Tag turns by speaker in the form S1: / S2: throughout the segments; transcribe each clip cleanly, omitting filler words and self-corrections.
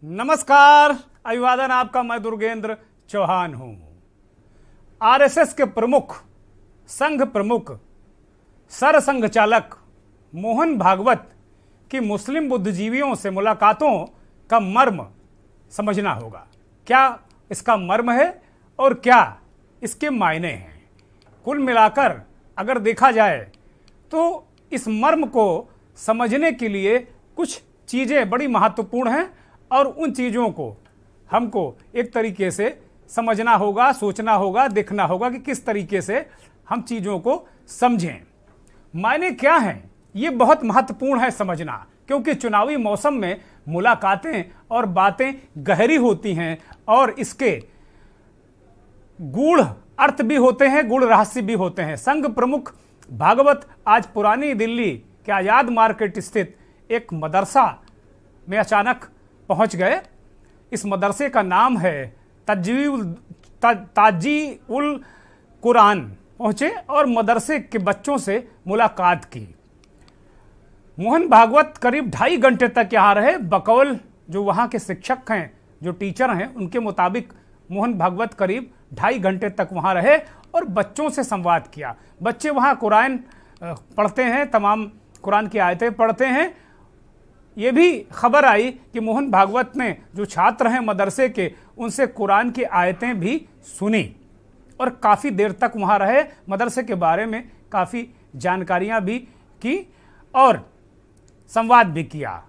S1: नमस्कार, अभिवादन आपका। मैं दुर्गेंद्र चौहान हूं। आरएसएस के प्रमुख, संघ प्रमुख, सरसंघ चालक मोहन भागवत की मुस्लिम बुद्धिजीवियों से मुलाकातों का मर्म समझना होगा। क्या इसका मर्म है और क्या इसके मायने हैं। कुल मिलाकर अगर देखा जाए तो इस मर्म को समझने के लिए कुछ चीज़ें बड़ी महत्वपूर्ण हैं और उन चीज़ों को हमको एक तरीके से समझना होगा, सोचना होगा, देखना होगा कि किस तरीके से हम चीज़ों को समझें। मायने क्या हैं, ये बहुत महत्वपूर्ण है समझना, क्योंकि चुनावी मौसम में मुलाकातें और बातें गहरी होती हैं और इसके गूढ़ अर्थ भी होते हैं, गूढ़ रहस्य भी होते हैं। संघ प्रमुख भागवत आज पुरानी दिल्ली के आज़ाद मार्केट स्थित एक मदरसा में अचानक पहुंच गए। इस मदरसे का नाम है ताजी उल कुरान। पहुंचे और मदरसे के बच्चों से मुलाकात की। मोहन भागवत करीब 2.5 घंटे तक यहाँ रहे। बकौल जो वहाँ के शिक्षक हैं, जो टीचर हैं, उनके मुताबिक मोहन भागवत करीब 2.5 घंटे तक वहाँ रहे और बच्चों से संवाद किया। बच्चे वहाँ कुरान पढ़ते हैं, तमाम कुरान की आयतें पढ़ते हैं। ये भी खबर आई कि मोहन भागवत ने जो छात्र हैं मदरसे के, उनसे कुरान की आयतें भी सुनी और काफ़ी देर तक वहाँ रहे। मदरसे के बारे में काफ़ी जानकारियाँ भी की और संवाद भी किया।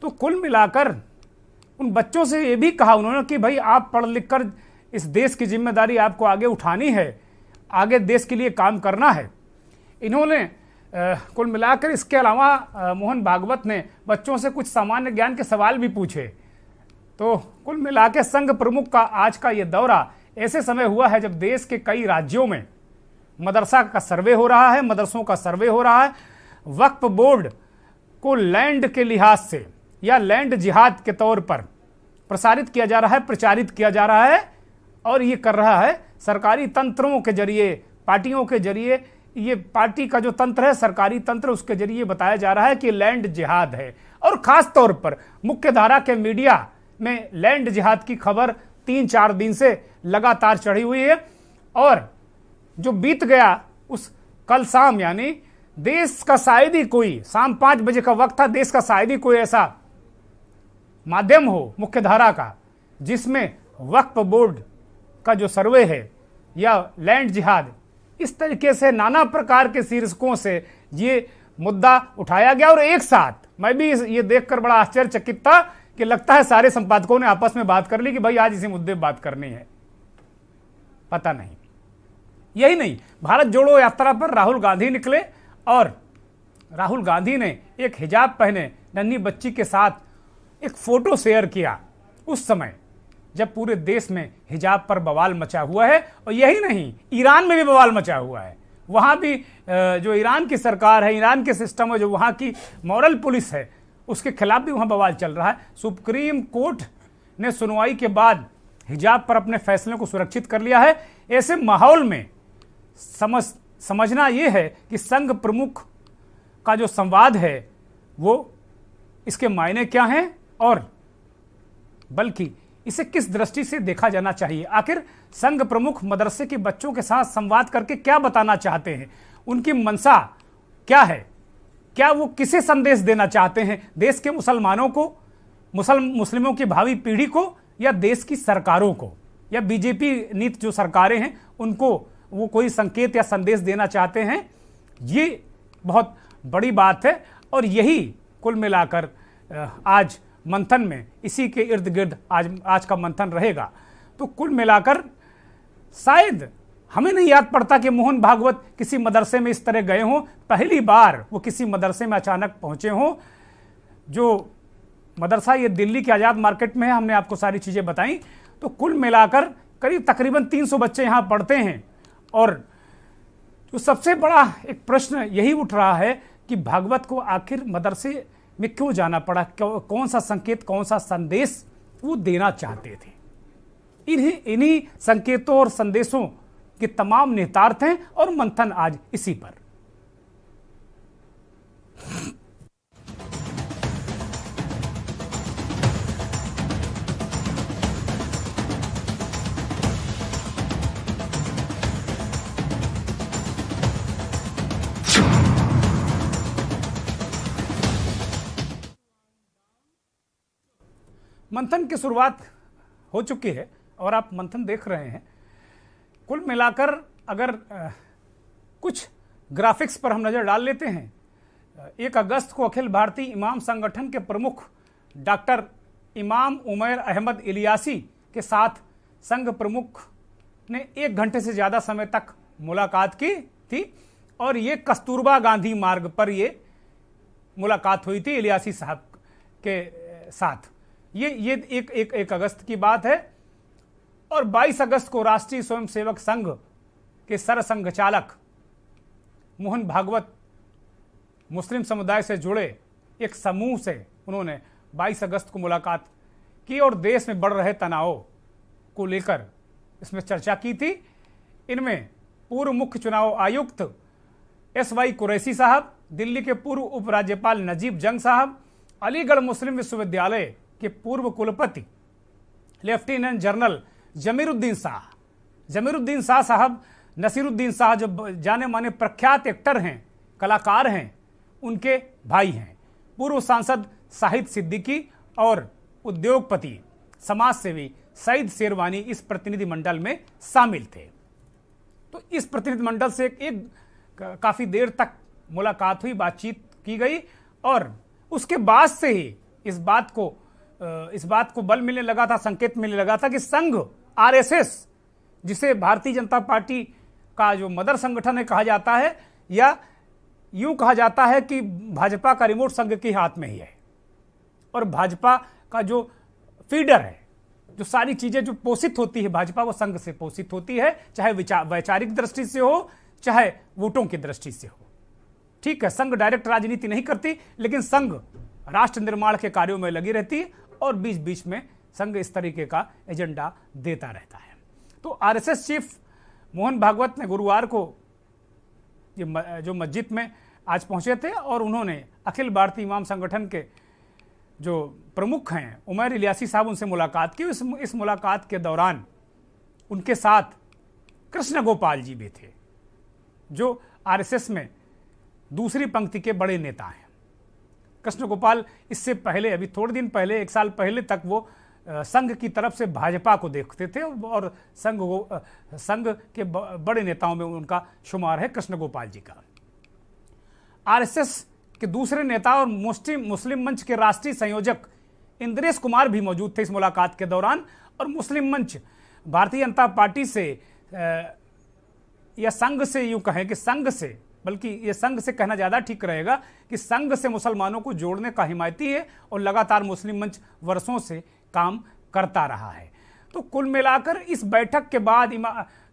S1: तो कुल मिलाकर उन बच्चों से ये भी कहा उन्होंने कि भाई आप पढ़ लिख कर इस देश की जिम्मेदारी आपको आगे उठानी है, आगे देश के लिए काम करना है। इन्होंने कुल मिलाकर इसके अलावा मोहन भागवत ने बच्चों से कुछ सामान्य ज्ञान के सवाल भी पूछे। तो कुल मिलाकर संघ प्रमुख का आज का ये दौरा ऐसे समय हुआ है जब देश के कई राज्यों में मदरसा का सर्वे हो रहा है, मदरसों का सर्वे हो रहा है। वक्फ बोर्ड को लैंड के लिहाज से या लैंड जिहाद के तौर पर प्रसारित किया जा रहा है, प्रचारित किया जा रहा है और ये कर रहा है सरकारी तंत्रों के जरिए, पार्टियों के जरिए। ये पार्टी का जो तंत्र है, सरकारी तंत्र, उसके जरिए बताया जा रहा है कि लैंड जिहाद है। और खास तौर पर मुख्य धारा के मीडिया में लैंड जिहाद की खबर 3-4 दिन से लगातार चढ़ी हुई है। और जो बीत गया उस कल शाम, यानी देश का शायद ही कोई, शाम 5 बजे का वक्त था, देश का शायद ही कोई ऐसा माध्यम हो मुख्य धारा का जिसमें वक्फ बोर्ड का जो सर्वे है या लैंड जिहाद, इस तरीके से नाना प्रकार के शीर्षकों से ये मुद्दा उठाया गया। और एक साथ मैं भी ये देखकर बड़ा आश्चर्यचकित था कि लगता है सारे संपादकों ने आपस में बात कर ली कि भाई आज इसी मुद्दे पर बात करनी है। पता नहीं। यही नहीं, भारत जोड़ो यात्रा पर राहुल गांधी निकले और राहुल गांधी ने एक हिजाब पहने नन्ही बच्ची के साथ एक फोटो शेयर किया उस समय जब पूरे देश में हिजाब पर बवाल मचा हुआ है। और यही नहीं, ईरान में भी बवाल मचा हुआ है। वहाँ भी जो ईरान की सरकार है, ईरान के सिस्टम है, जो वहाँ की मॉरल पुलिस है, उसके खिलाफ भी वहाँ बवाल चल रहा है। सुप्रीम कोर्ट ने सुनवाई के बाद हिजाब पर अपने फैसले को सुरक्षित कर लिया है। ऐसे माहौल में समझना ये है कि संघ प्रमुख का जो संवाद है वो इसके मायने क्या हैं और बल्कि इसे किस दृष्टि से देखा जाना चाहिए। आखिर संघ प्रमुख मदरसे के बच्चों के साथ संवाद करके क्या बताना चाहते हैं, उनकी मंशा क्या है, क्या वो किसे संदेश देना चाहते हैं, देश के मुसलमानों को, मुस्लिमों की भावी पीढ़ी को, या देश की सरकारों को, या बीजेपी नीति जो सरकारें हैं उनको वो कोई संकेत या संदेश देना चाहते हैं। ये बहुत बड़ी बात है और यही कुल मिलाकर आज मंथन में, इसी के इर्द गिर्द आज का मंथन रहेगा। तो कुल मिलाकर शायद हमें नहीं याद पड़ता कि मोहन भागवत किसी मदरसे में इस तरह गए हों। पहली बार वो किसी मदरसे में अचानक पहुंचे हों। जो मदरसा ये दिल्ली के आज़ाद मार्केट में है, हमने आपको सारी चीज़ें बताई। तो कुल मिलाकर करीब तकरीबन 300 बच्चे यहाँ पढ़ते हैं। और जो सबसे बड़ा एक प्रश्न यही उठ रहा है कि भागवत को आखिर मदरसे में क्यों जाना पड़ा, कौन सा संकेत, कौन सा संदेश वो देना चाहते थे। इन्हीं संकेतों और संदेशों के तमाम निहितार्थ हैं और मंथन आज इसी पर। मंथन की शुरुआत हो चुकी है और आप मंथन देख रहे हैं। कुल मिलाकर अगर कुछ ग्राफिक्स पर हम नज़र डाल लेते हैं, 1 अगस्त को अखिल भारतीय इमाम संगठन के प्रमुख डॉक्टर इमाम उमैर अहमद इलियासी के साथ संघ प्रमुख ने 1 घंटे से ज़्यादा समय तक मुलाकात की थी और ये कस्तूरबा गांधी मार्ग पर ये मुलाकात हुई थी इलियासी साहब के साथ। ये 1 अगस्त की बात है। और 22 अगस्त को राष्ट्रीय स्वयंसेवक संघ के सरसंघ चालक मोहन भागवत मुस्लिम समुदाय से जुड़े एक समूह से उन्होंने 22 अगस्त को मुलाकात की और देश में बढ़ रहे तनाव को लेकर इसमें चर्चा की थी। इनमें पूर्व मुख्य चुनाव आयुक्त SY कुरैशी साहब, दिल्ली के पूर्व उपराज्यपाल नजीब जंग साहब, अलीगढ़ मुस्लिम विश्वविद्यालय के पूर्व कुलपति लेफ्टिनेंट जनरल जमीरुद्दीन शाह साहब, नसीरुद्दीन शाह जो जाने माने प्रख्यात एक्टर हैं, कलाकार हैं, उनके भाई हैं, पूर्व सांसद शाहिद सिद्दीकी और उद्योगपति समाज सेवी सईद शेरवानी इस प्रतिनिधिमंडल में शामिल थे। तो इस प्रतिनिधिमंडल से एक काफी देर तक मुलाकात हुई, बातचीत की गई और उसके बाद से ही इस बात को बल मिलने लगा था, संकेत मिलने लगा था कि संघ RSS, जिसे भारतीय जनता पार्टी का जो मदर संगठन है कहा जाता है, या यूं कहा जाता है कि भाजपा का रिमोट संघ के हाथ में ही है और भाजपा का जो फीडर है, जो सारी चीजें जो पोषित होती है भाजपा, वो संघ से पोषित होती है, चाहे वैचारिक दृष्टि से हो चाहे वोटों की दृष्टि से हो। ठीक है, संघ डायरेक्ट राजनीति नहीं करती, लेकिन संघ राष्ट्र निर्माण के कार्यों में लगी रहती है और बीच बीच में संघ इस तरीके का एजेंडा देता रहता है। तो RSS चीफ मोहन भागवत ने गुरुवार को जो मस्जिद में आज पहुंचे थे और उन्होंने अखिल भारतीय इमाम संगठन के जो प्रमुख हैं उमैर इलियासी साहब, उनसे मुलाकात की। इस मुलाकात के दौरान उनके साथ कृष्ण गोपाल जी भी थे, जो RSS में दूसरी पंक्ति के बड़े नेता हैं। कृष्ण गोपाल इससे पहले, अभी थोड़े दिन पहले, 1 साल पहले तक वो संघ की तरफ से भाजपा को देखते थे और संघ के बड़े नेताओं में उनका शुमार है कृष्ण गोपाल जी का। RSS के दूसरे नेता और मुस्लिम मंच के राष्ट्रीय संयोजक इंद्रेश कुमार भी मौजूद थे इस मुलाकात के दौरान। और मुस्लिम मंच भारतीय जनता पार्टी से या संघ से, यूं कहें कि संघ से, बल्कि ये संघ से कहना ज़्यादा ठीक रहेगा कि संघ से मुसलमानों को जोड़ने का हिमायती है और लगातार मुस्लिम मंच वर्षों से काम करता रहा है। तो कुल मिलाकर इस बैठक के बाद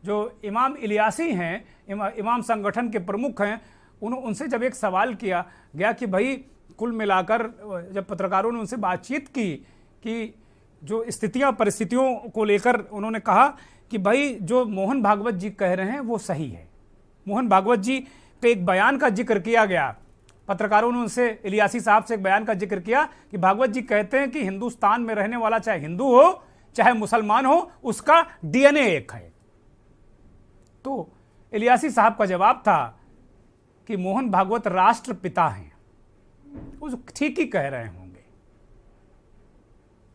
S1: जो इमाम इलियासी हैं, इमाम संगठन के प्रमुख हैं, उनसे जब एक सवाल किया गया कि भाई कुल मिलाकर, जब पत्रकारों ने उनसे बातचीत की कि जो स्थितियां परिस्थितियों को लेकर, उन्होंने कहा कि भाई जो मोहन भागवत जी कह रहे हैं वो सही है। मोहन भागवत जी के एक बयान का जिक्र किया गया, पत्रकारों ने उनसे, इलियासी साहब से एक बयान का जिक्र किया कि भागवत जी कहते हैं कि हिंदुस्तान में रहने वाला चाहे हिंदू हो चाहे मुसलमान हो, उसका DNA एक है। तो इलियासी साहब का जवाब था कि मोहन भागवत राष्ट्रपिता हैं। वो ठीक ही कह रहे होंगे,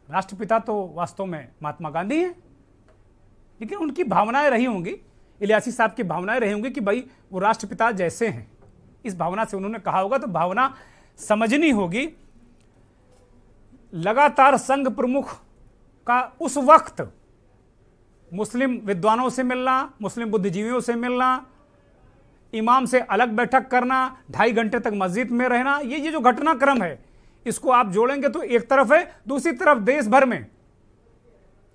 S1: राष्ट्रपिता तो वास्तव में महात्मा गांधी हैं, लेकिन उनकी भावनाएं रही होंगी, इलियासी साहब की भावनाएं रही होंगी कि भाई वो राष्ट्रपिता जैसे हैं, इस भावना से उन्होंने कहा होगा। तो भावना समझनी होगी। लगातार संघ प्रमुख का उस वक्त मुस्लिम विद्वानों से मिलना, मुस्लिम बुद्धिजीवियों से मिलना, इमाम से अलग बैठक करना, 2.5 घंटे तक मस्जिद में रहना, ये जो घटनाक्रम है, इसको आप जोड़ेंगे तो एक तरफ है। दूसरी तरफ देश भर में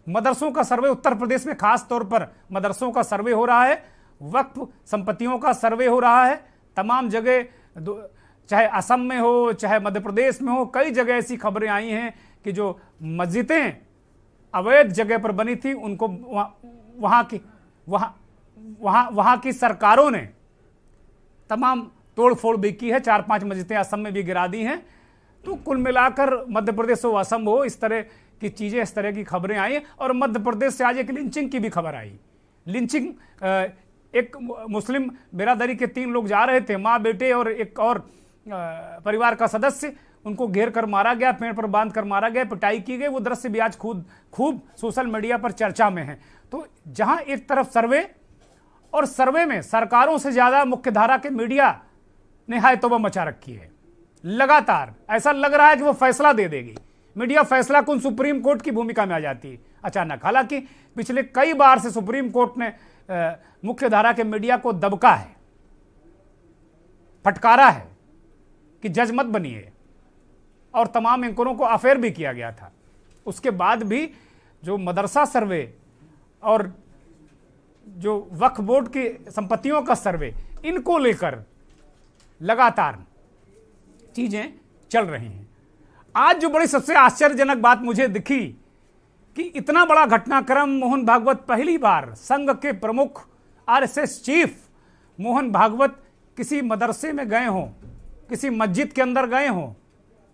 S1: मदरसों का सर्वे, उत्तर प्रदेश में खास तौर पर मदरसों का सर्वे हो रहा है, वक्फ संपत्तियों का सर्वे हो रहा है। तमाम जगह, चाहे असम में हो चाहे मध्य प्रदेश में हो, कई जगह ऐसी खबरें आई हैं कि जो मस्जिदें अवैध जगह पर बनी थी, उनको वहाँ की सरकारों ने तमाम तोड़फोड़ भी की है। 4-5 मस्जिदें असम में भी गिरा दी हैं। तो कुल मिलाकर मध्य प्रदेश हो, असम हो, इस तरह की चीज़ें, इस तरह की खबरें आई। और मध्य प्रदेश से आज एक लिंचिंग की भी खबर आई। लिंचिंग, एक मुस्लिम बिरादरी के 3 लोग जा रहे थे, माँ बेटे और एक और परिवार का सदस्य, उनको घेर कर मारा गया, पेड़ पर बांध कर मारा गया, पिटाई की गई। वो दृश्य भी आज खूब सोशल मीडिया पर चर्चा में है। तो जहां एक तरफ सर्वे, और सर्वे में सरकारों से ज्यादा मुख्यधारा के मीडिया ने हाय तौबा मचा रखी है। लगातार ऐसा लग रहा है कि वो फैसला दे देगी। मीडिया फैसला कुन सुप्रीम कोर्ट की भूमिका में आ जाती है अचानक। हालांकि पिछले कई बार से सुप्रीम कोर्ट ने मुख्यधारा के मीडिया को दबका है, फटकारा है कि जज मत बनिए, और तमाम एंकरों को अफेयर भी किया गया था। उसके बाद भी जो मदरसा सर्वे और जो वक्फ बोर्ड की संपत्तियों का सर्वे, इनको लेकर लगातार चीजें चल रही हैं। आज जो बड़ी सबसे आश्चर्यजनक बात मुझे दिखी कि इतना बड़ा घटनाक्रम मोहन भागवत पहली बार, संघ के प्रमुख आरएसएस चीफ मोहन भागवत किसी मदरसे में गए हों, किसी मस्जिद के अंदर गए हों।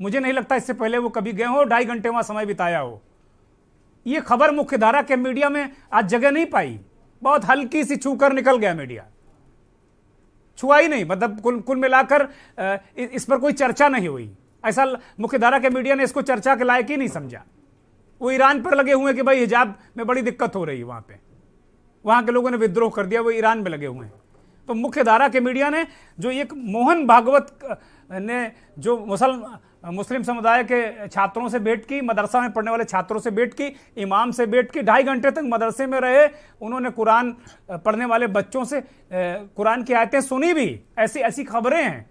S1: मुझे नहीं लगता इससे पहले वो कभी गए हों, 2.5 घंटे वहां समय बिताया हो। ये खबर मुख्यधारा के मीडिया में आज जगह नहीं पाई, बहुत हल्की सी छू कर निकल गया मीडिया, छुआ ही नहीं। मतलब कुल मिलाकर इस पर कोई चर्चा नहीं हुई। ऐसा मुख्यधारा के मीडिया ने इसको चर्चा के लायक ही नहीं समझा। वो ईरान पर लगे हुए कि भाई हिजाब में बड़ी दिक्कत हो रही है, वहां पे वहां के लोगों ने विद्रोह कर दिया, वो ईरान में लगे हुए हैं। तो मुख्यधारा के मीडिया ने जो एक मोहन भागवत ने जो मुस्लिम समुदाय के छात्रों से भेंट की, मदरसा में पढ़ने वाले छात्रों से भेंट की, इमाम से भेंट की, 2.5 घंटे तक मदरसे में रहे। उन्होंने कुरान पढ़ने वाले बच्चों से कुरान की आयतें सुनी भी, ऐसी ऐसी खबरें हैं,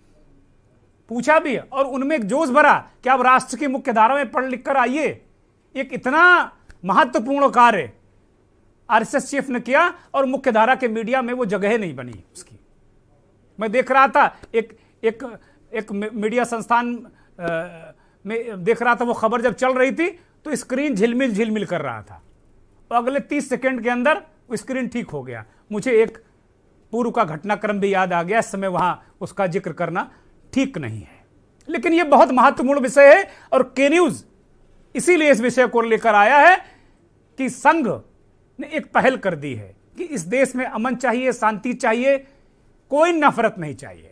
S1: पूछा भी, और उनमें एक जोश भरा कि अब राष्ट्र की मुख्य धारा में पढ़ लिख कर आइए। एक इतना महत्वपूर्ण कार्य आरएसएस चीफ ने किया और मुख्य धारा के मीडिया में वो जगह नहीं बनी उसकी। मैं देख रहा था एक मीडिया संस्थान में देख रहा था, वो खबर जब चल रही थी तो स्क्रीन झिलमिल कर रहा था, और अगले 30 सेकंड के अंदर वो स्क्रीन ठीक हो गया। मुझे एक पूर्व का घटनाक्रम भी याद आ गया, इस समय वहां उसका जिक्र करना ठीक नहीं है, लेकिन यह बहुत महत्वपूर्ण विषय है। और के न्यूज इसीलिए इस विषय को लेकर आया है कि संघ ने एक पहल कर दी है कि इस देश में अमन चाहिए, शांति चाहिए, कोई नफरत नहीं चाहिए।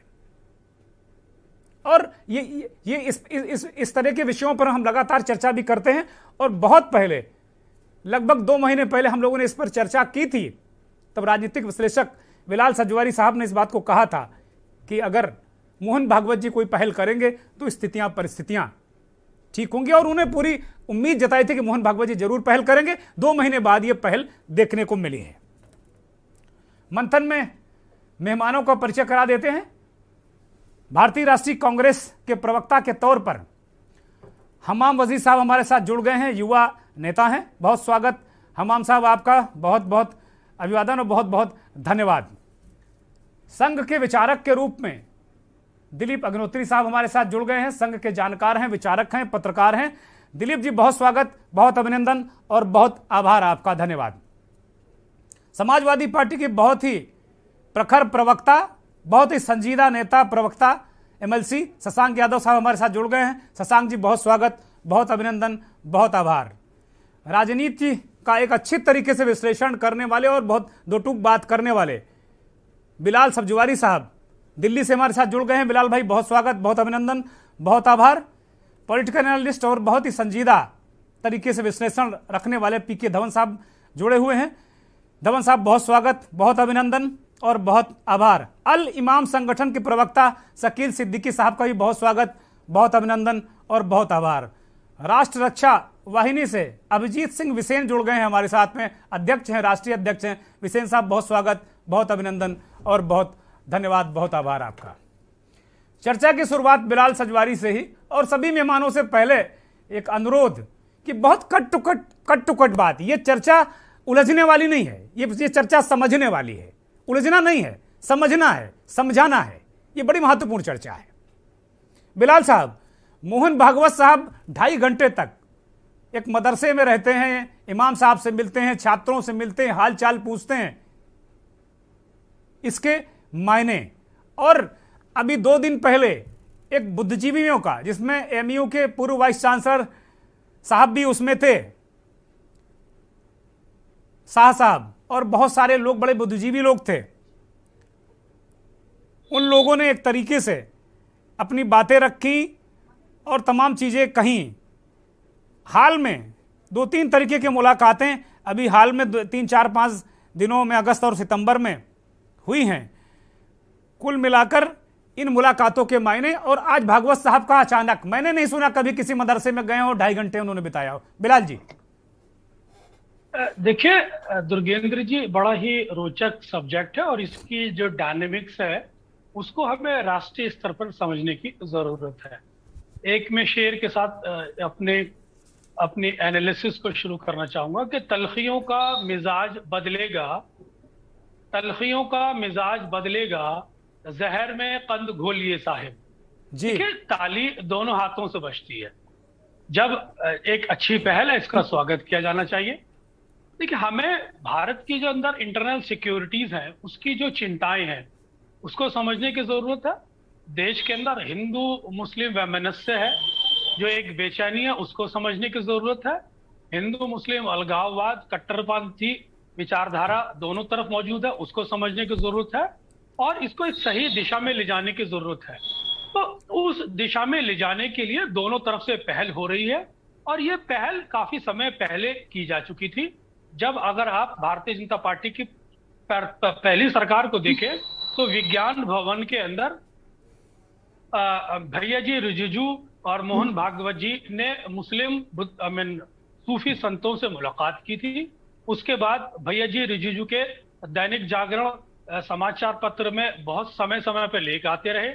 S1: और ये इस तरह के विषयों पर हम लगातार चर्चा भी करते हैं। और बहुत पहले, लगभग 2 महीने पहले हम लोगों ने इस पर चर्चा की थी। तब राजनीतिक विश्लेषक बिलाल सजवारी साहब ने इस बात को कहा था कि अगर मोहन भागवत जी कोई पहल करेंगे तो परिस्थितियां ठीक होंगी, और उन्हें पूरी उम्मीद जताई थी कि मोहन भागवत जी जरूर पहल करेंगे। 2 महीने बाद यह पहल देखने को मिली है। मंथन में मेहमानों का परिचय करा देते हैं। भारतीय राष्ट्रीय कांग्रेस के प्रवक्ता के तौर पर हमाम वजीर साहब हमारे साथ जुड़ गए हैं, युवा नेता हैं। बहुत स्वागत हमाम साहब आपका, बहुत बहुत अभिवादन और बहुत बहुत धन्यवाद। संघ के विचारक के रूप में दिलीप अग्निहोत्री साहब हमारे साथ जुड़ गए हैं। संघ के जानकार हैं, विचारक हैं, पत्रकार हैं। दिलीप जी बहुत स्वागत, बहुत अभिनंदन और बहुत आभार आपका, धन्यवाद। समाजवादी पार्टी के बहुत ही प्रखर प्रवक्ता, बहुत ही संजीदा नेता, प्रवक्ता एमएलसी शशांक यादव साहब हमारे साथ जुड़ गए हैं। शशांक जी बहुत स्वागत, बहुत अभिनंदन, बहुत आभार। राजनीति का एक अच्छी तरीके से विश्लेषण करने वाले और बहुत दो टूक बात करने वाले बिलाल सब्जवारी साहब दिल्ली से हमारे साथ जुड़ गए हैं। बिलाल भाई बहुत स्वागत, बहुत अभिनंदन, बहुत आभार। पॉलिटिकल एनालिस्ट और बहुत ही संजीदा तरीके से विश्लेषण रखने वाले पीके धवन साहब जुड़े हुए हैं। धवन साहब बहुत स्वागत, बहुत अभिनंदन और बहुत आभार। अल इमाम संगठन के प्रवक्ता शकील सिद्दीकी साहब का भी बहुत स्वागत, बहुत अभिनंदन और बहुत आभार। राष्ट्र रक्षा वाहिनी से अभिजीत सिंह विसेन जुड़ गए हैं हमारे साथ में, अध्यक्ष हैं, राष्ट्रीय अध्यक्ष हैं। विसेन साहब बहुत स्वागत, बहुत अभिनंदन और बहुत धन्यवाद, बहुत आभार आपका। चर्चा की शुरुआत बिलाल सजवारी से ही, और सभी मेहमानों से पहले एक अनुरोध कि बहुत कट टू कट बात, ये चर्चा उलझने वाली नहीं है, ये चर्चा समझने वाली है। उलझना नहीं है, समझना है, समझाना है, ये बड़ी महत्वपूर्ण चर्चा है। बिलाल साहब, मोहन भागवत साहब 2.5 घंटे तक एक मदरसे में रहते हैं, इमाम साहब से मिलते हैं, छात्रों से मिलते हैं, हाल चाल पूछते हैं, इसके मायने। और अभी 2 दिन पहले एक बुद्धिजीवियों का, जिसमें एमयू के पूर्व वाइस चांसलर साहब भी उसमें थे, शाह साहब, और बहुत सारे लोग, बड़े बुद्धिजीवी लोग थे। उन लोगों ने एक तरीके से अपनी बातें रखी, और तमाम चीज़ें कहीं। हाल में 2-3 तरीके की मुलाकातें अभी हाल में 3-4-5 दिनों में अगस्त और सितंबर में हुई हैं। कुल मिलाकर इन मुलाकातों के मायने, और आज भागवत साहब का अचानक, मैंने नहीं सुना कभी किसी मदरसे में गए हो 2.5 घंटे उन्होंने बिताया हो। बिलाल जी।
S2: देखिए दुर्गेंद्र जी, बड़ा ही रोचक सब्जेक्ट है और इसकी जो डायनेमिक्स है उसको हमें राष्ट्रीय स्तर पर समझने की जरूरत है। एक मैं शेर के साथ अपनी एनालिसिस को शुरू करना चाहूंगा कि तलखियों का मिजाज बदलेगा, तलखियों का मिजाज बदलेगा, जहर में कंद घोलिए साहिब। देखिए, ताली दोनों हाथों से बजती है। जब एक अच्छी पहल है, इसका स्वागत किया जाना चाहिए। देखिए, हमें भारत की जो अंदर इंटरनल सिक्योरिटीज हैं उसकी जो चिंताएं हैं उसको समझने की जरूरत है। देश के अंदर हिंदू मुस्लिम वैमनस्य है जो एक बेचैनी है, उसको समझने की जरूरत है। हिंदू मुस्लिम अलगाववाद, कट्टरपंथी विचारधारा दोनों तरफ मौजूद है, उसको समझने की जरूरत है और इसको एक सही दिशा में ले जाने की जरूरत है। तो उस दिशा में ले जाने के लिए दोनों तरफ से पहल हो रही है और ये पहल काफी समय पहले की जा चुकी थी। जब अगर आप भारतीय जनता पार्टी की पहली सरकार को देखें तो विज्ञान भवन के अंदर भैया जी रिजिजू और मोहन भागवत जी ने मुस्लिम सूफी संतों से मुलाकात की थी। उसके बाद भैया जी रिजिजू के दैनिक जागरण समाचार पत्र में बहुत समय समय पर लेख आते रहे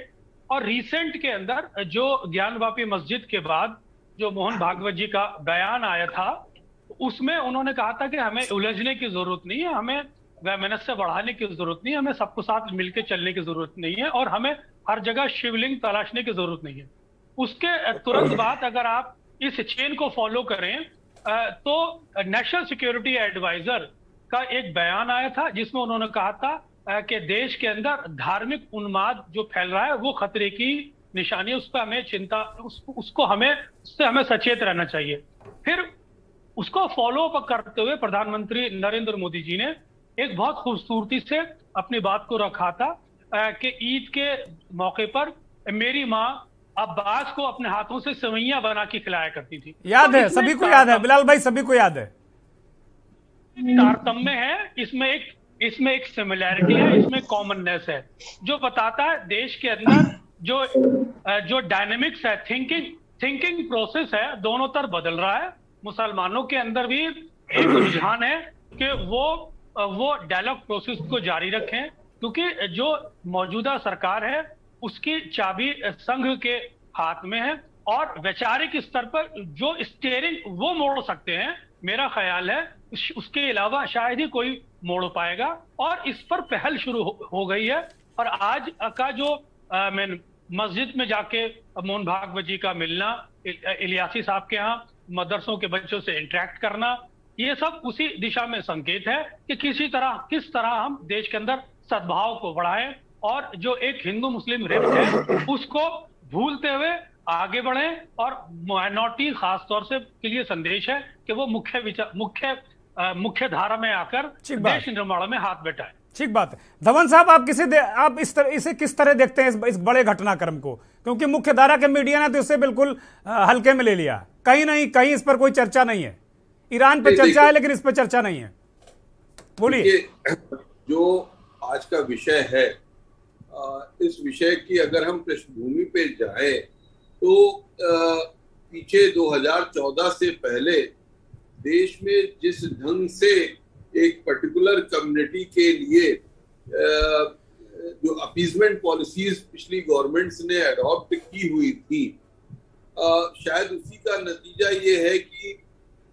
S2: और रिसेंट के अंदर जो ज्ञानवापी मस्जिद के बाद जो मोहन भागवत जी का बयान आया था उसमें उन्होंने कहा था कि हमें उलझने की जरूरत नहीं है, हमें वैमनस्य बढ़ाने की जरूरत नहीं है, हमें सबको साथ मिलकर चलने की जरूरत नहीं है और हमें हर जगह शिवलिंग तलाशने की जरूरत नहीं है। उसके तुरंत बाद अगर आप इस चेन को फॉलो करें तो नेशनल सिक्योरिटी एडवाइजर का एक बयान आया था जिसमें उन्होंने कहा था कि देश के अंदर धार्मिक उन्माद जो फैल रहा है वो खतरे की निशानी है, उस पर हमें चिंता, उससे हमें सचेत रहना चाहिए। फिर उसको फॉलो अप करते हुए प्रधानमंत्री नरेंद्र मोदी जी ने एक बहुत खूबसूरती से अपनी बात को रखा था कि ईद के मौके पर मेरी माँ अब्बास को अपने हाथों से सेवइयां बना के खिलाया करती थी।
S1: याद है, सभी को याद है बिलाल भाई, सभी को याद है।
S2: तारतम्य है, इसमें एक सिमिलैरिटी है, इसमें कॉमननेस है जो बताता है देश के अंदर जो डायनेमिक्स है, थिंकिंग प्रोसेस है, दोनों तरफ बदल रहा है। मुसलमानों के अंदर भी एक रुझान है कि वो डायलॉग प्रोसेस को जारी रखें क्योंकि जो मौजूदा सरकार है उसकी चाबी संघ के हाथ में है और वैचारिक स्तर पर जो स्टीयरिंग वो मोड़ सकते हैं, मेरा ख्याल है उसके अलावा शायद ही कोई मोड़ पाएगा और इस पर पहल शुरू हो गई है। और आज का जो मस्जिद में जाके मोहन भागवत जी का मिलना, इलियासी साहब के यहाँ मदरसों के बच्चों से इंटरेक्ट करना, ये सब उसी दिशा में संकेत है कि किस तरह हम देश के अंदर सद्भाव को बढ़ाएं और जो एक हिंदू मुस्लिम रिफ्ट है उसको भूलते हुए आगे बढ़ें और माइनॉरिटी खास तौर से के लिए संदेश है कि वो मुख्य धारा में आकर देश निर्माण में हाथ बैठाएं।
S1: ठीक बात है। धवन साहब, आप इसे किस तरह देखते हैं इस बड़े घटनाक्रम को? क्योंकि मुख्य धारा के मीडिया ने तो इसे बिल्कुल हल्के में ले लिया, कहीं इस पर कोई चर्चा नहीं है। ईरान पे चर्चा है लेकिन इस पर चर्चा नहीं है। बोलिए।
S3: जो आज का विषय है, इस विषय की अगर हम पृष्ठभूमि पे जाएं तो पीछे 2014 से पहले देश में जिस ढंग से एक पर्टिकुलर कम्युनिटी के लिए जो अपीजमेंट पॉलिसीज पिछली गवर्नमेंट्स ने अडॉप्ट की हुई थी, शायद उसी का नतीजा ये है कि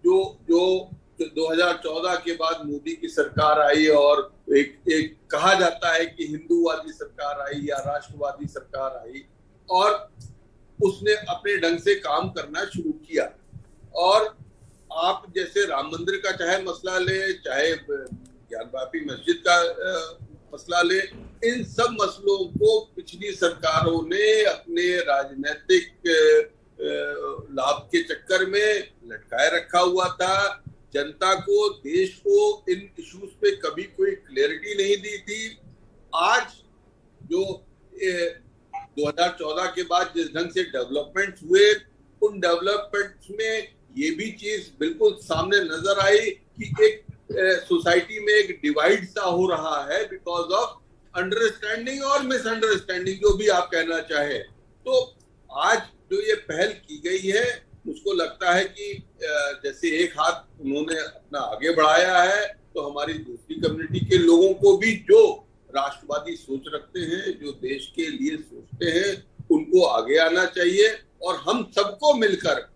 S3: जो 2014 के बाद मोदी की सरकार आई और एक कहा जाता है कि हिंदूवादी सरकार आई या राष्ट्रवादी सरकार आई और उसने अपने ढंग से काम करना शुरू किया। और आप जैसे राम मंदिर का चाहे मसला ले, चाहे ज्ञानवापी मस्जिद का मसला ले, इन सब मसलों को पिछली सरकारों ने अपने राजनीतिक लाभ के चक्कर में लटकाए रखा हुआ था। जनता को, देश को इन इश्यूज पे कभी कोई क्लैरिटी नहीं दी थी। आज जो 2014 के बाद जिस ढंग से डेवलपमेंट्स हुए, उन डेवलपमेंट्स में ये भी चीज बिल्कुल सामने नजर आई कि एक सोसाइटी में एक डिवाइड सा हो रहा है बिकॉज ऑफ अंडरस्टैंडिंग और मिसअंडरस्टैंडिंग, जो भी आप कहना चाहे। तो आज जो ये पहल की गई है, मुझको लगता है कि जैसे एक हाथ उन्होंने अपना आगे बढ़ाया है, तो हमारी दूसरी कम्युनिटी के लोगों को भी जो राष्ट्रवादी सोच रखते हैं, जो देश के लिए सोचते हैं, उनको आगे आना चाहिए। और हम सबको मिलकर,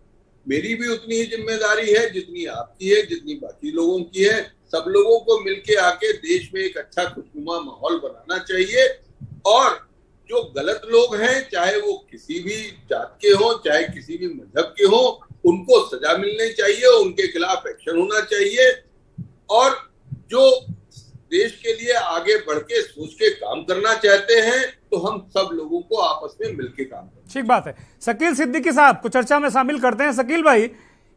S3: मेरी भी उतनी ही जिम्मेदारी है जितनी आपकी है, जितनी बाकी लोगों की है, सब लोगों को मिलके आके देश में एक अच्छा खुशनुमा माहौल बनाना चाहिए। और जो गलत लोग हैं, चाहे वो किसी भी जात के हों, चाहे किसी भी मजहब के हों, उनको सजा मिलनी चाहिए, उनके खिलाफ एक्शन होना चाहिए। और जो देश के लिए आगे बढ़ के सोच के काम करना चाहते हैं, तो हम सब लोगों को आपस में मिलके काम करें।
S1: ठीक बात है। शकील सिद्दीकी साहब को चर्चा में शामिल करते हैं। शकील भाई,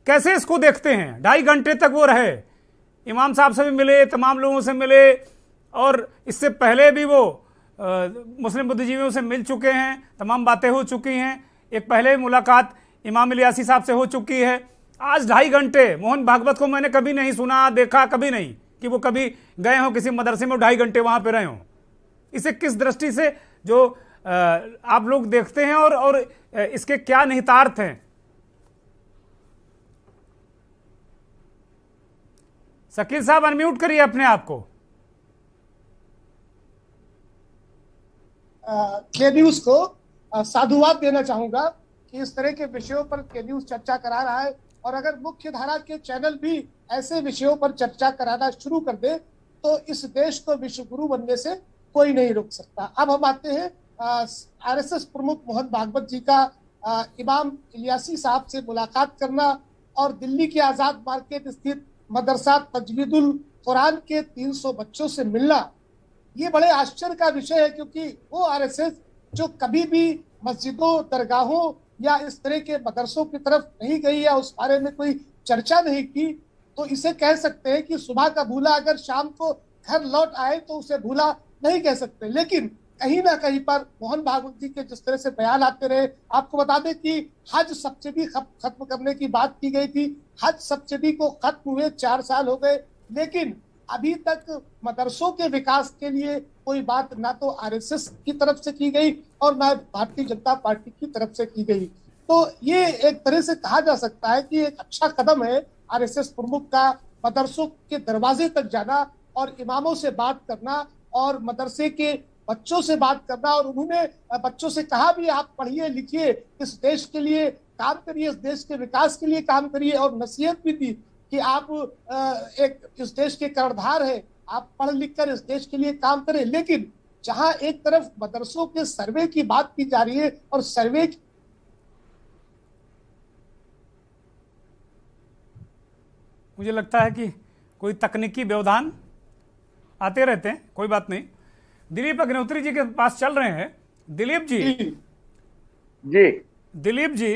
S1: कैसे इसको देखते हैं? 2.5 घंटे तक वो रहे, इमाम साहब से भी मिले, तमाम लोगों से मिले, और इससे पहले भी वो मुस्लिम बुद्धिजीवियों से मिल चुके हैं, तमाम बातें हो चुकी हैं। एक पहले मुलाकात इमाम इलियासी साहब से हो चुकी है। आज 2.5 घंटे मोहन भागवत को मैंने कभी नहीं सुना, देखा कभी नहीं कि वो कभी गए हों किसी मदरसे में 2.5 घंटे वहां पे रहे हों। इसे किस दृष्टि से जो आप लोग देखते हैं और इसके क्या निहितार्थ हैं? शकील साहब, अनम्यूट करिए अपने आप को।
S4: के न्यूज को साधुवाद देना चाहूंगा कि इस तरह के विषयों पर के न्यूज चर्चा करा रहा है, और अगर मुख्य धारा के चैनल भी ऐसे विषयों पर चर्चा कराना शुरू कर दे तो इस देश को विश्व गुरु बनने से कोई नहीं रोक सकता। अब हम आते हैं आरएसएस प्रमुख मोहन भागवत जी का इमाम इलियासी साहब से मुलाकात करना और दिल्ली के आजाद मार्केट स्थित मदरसा तजवीदुल कुरान के 300 बच्चों से मिलना, ये बड़े आश्चर्य का विषय है, क्योंकि वो आरएसएस जो कभी भी मस्जिदों, दरगाहों या इस तरह के मदरसों की तरफ नहीं गई या उस बारे में कोई चर्चा नहीं की, तो इसे कह सकते हैं कि सुबह का भूला अगर शाम को घर लौट आए तो उसे भूला नहीं कह सकते। लेकिन कहीं ना कहीं पर मोहन भागवत जी के जिस तरह से बयान आते रहे, आपको बता दें कि हज सब्सिडी खत्म करने की बात की गई थी। हज सब्सिडी को खत्म हुए 4 साल हो गए, लेकिन अभी तक मदरसों के विकास के लिए कोई बात ना तो आरएसएस की तरफ से की गई और ना भारतीय जनता पार्टी की तरफ से की गई। तो ये एक तरह से कहा जा सकता है कि एक अच्छा कदम है आरएसएस प्रमुख का मदरसों के दरवाजे तक जाना और इमामों से बात करना और मदरसे के बच्चों से बात करना। और उन्होंने बच्चों से कहा भी, आप पढ़िए लिखिए, इस देश के लिए काम करिए, इस देश के विकास के लिए काम करिए, और नसीहत भी दी कि आप एक इस देश के कर्णधार है, आप पढ़ लिख कर इस देश के लिए काम करें। लेकिन जहां एक तरफ मदरसों के सर्वे की बात की जा रही है और सर्वे
S1: मुझे लगता है कि कोई तकनीकी व्यवधान आते रहते हैं, कोई बात नहीं। दिलीप अग्निहोत्री जी के पास चल रहे हैं। दिलीप जी
S5: जी
S1: दिलीप जी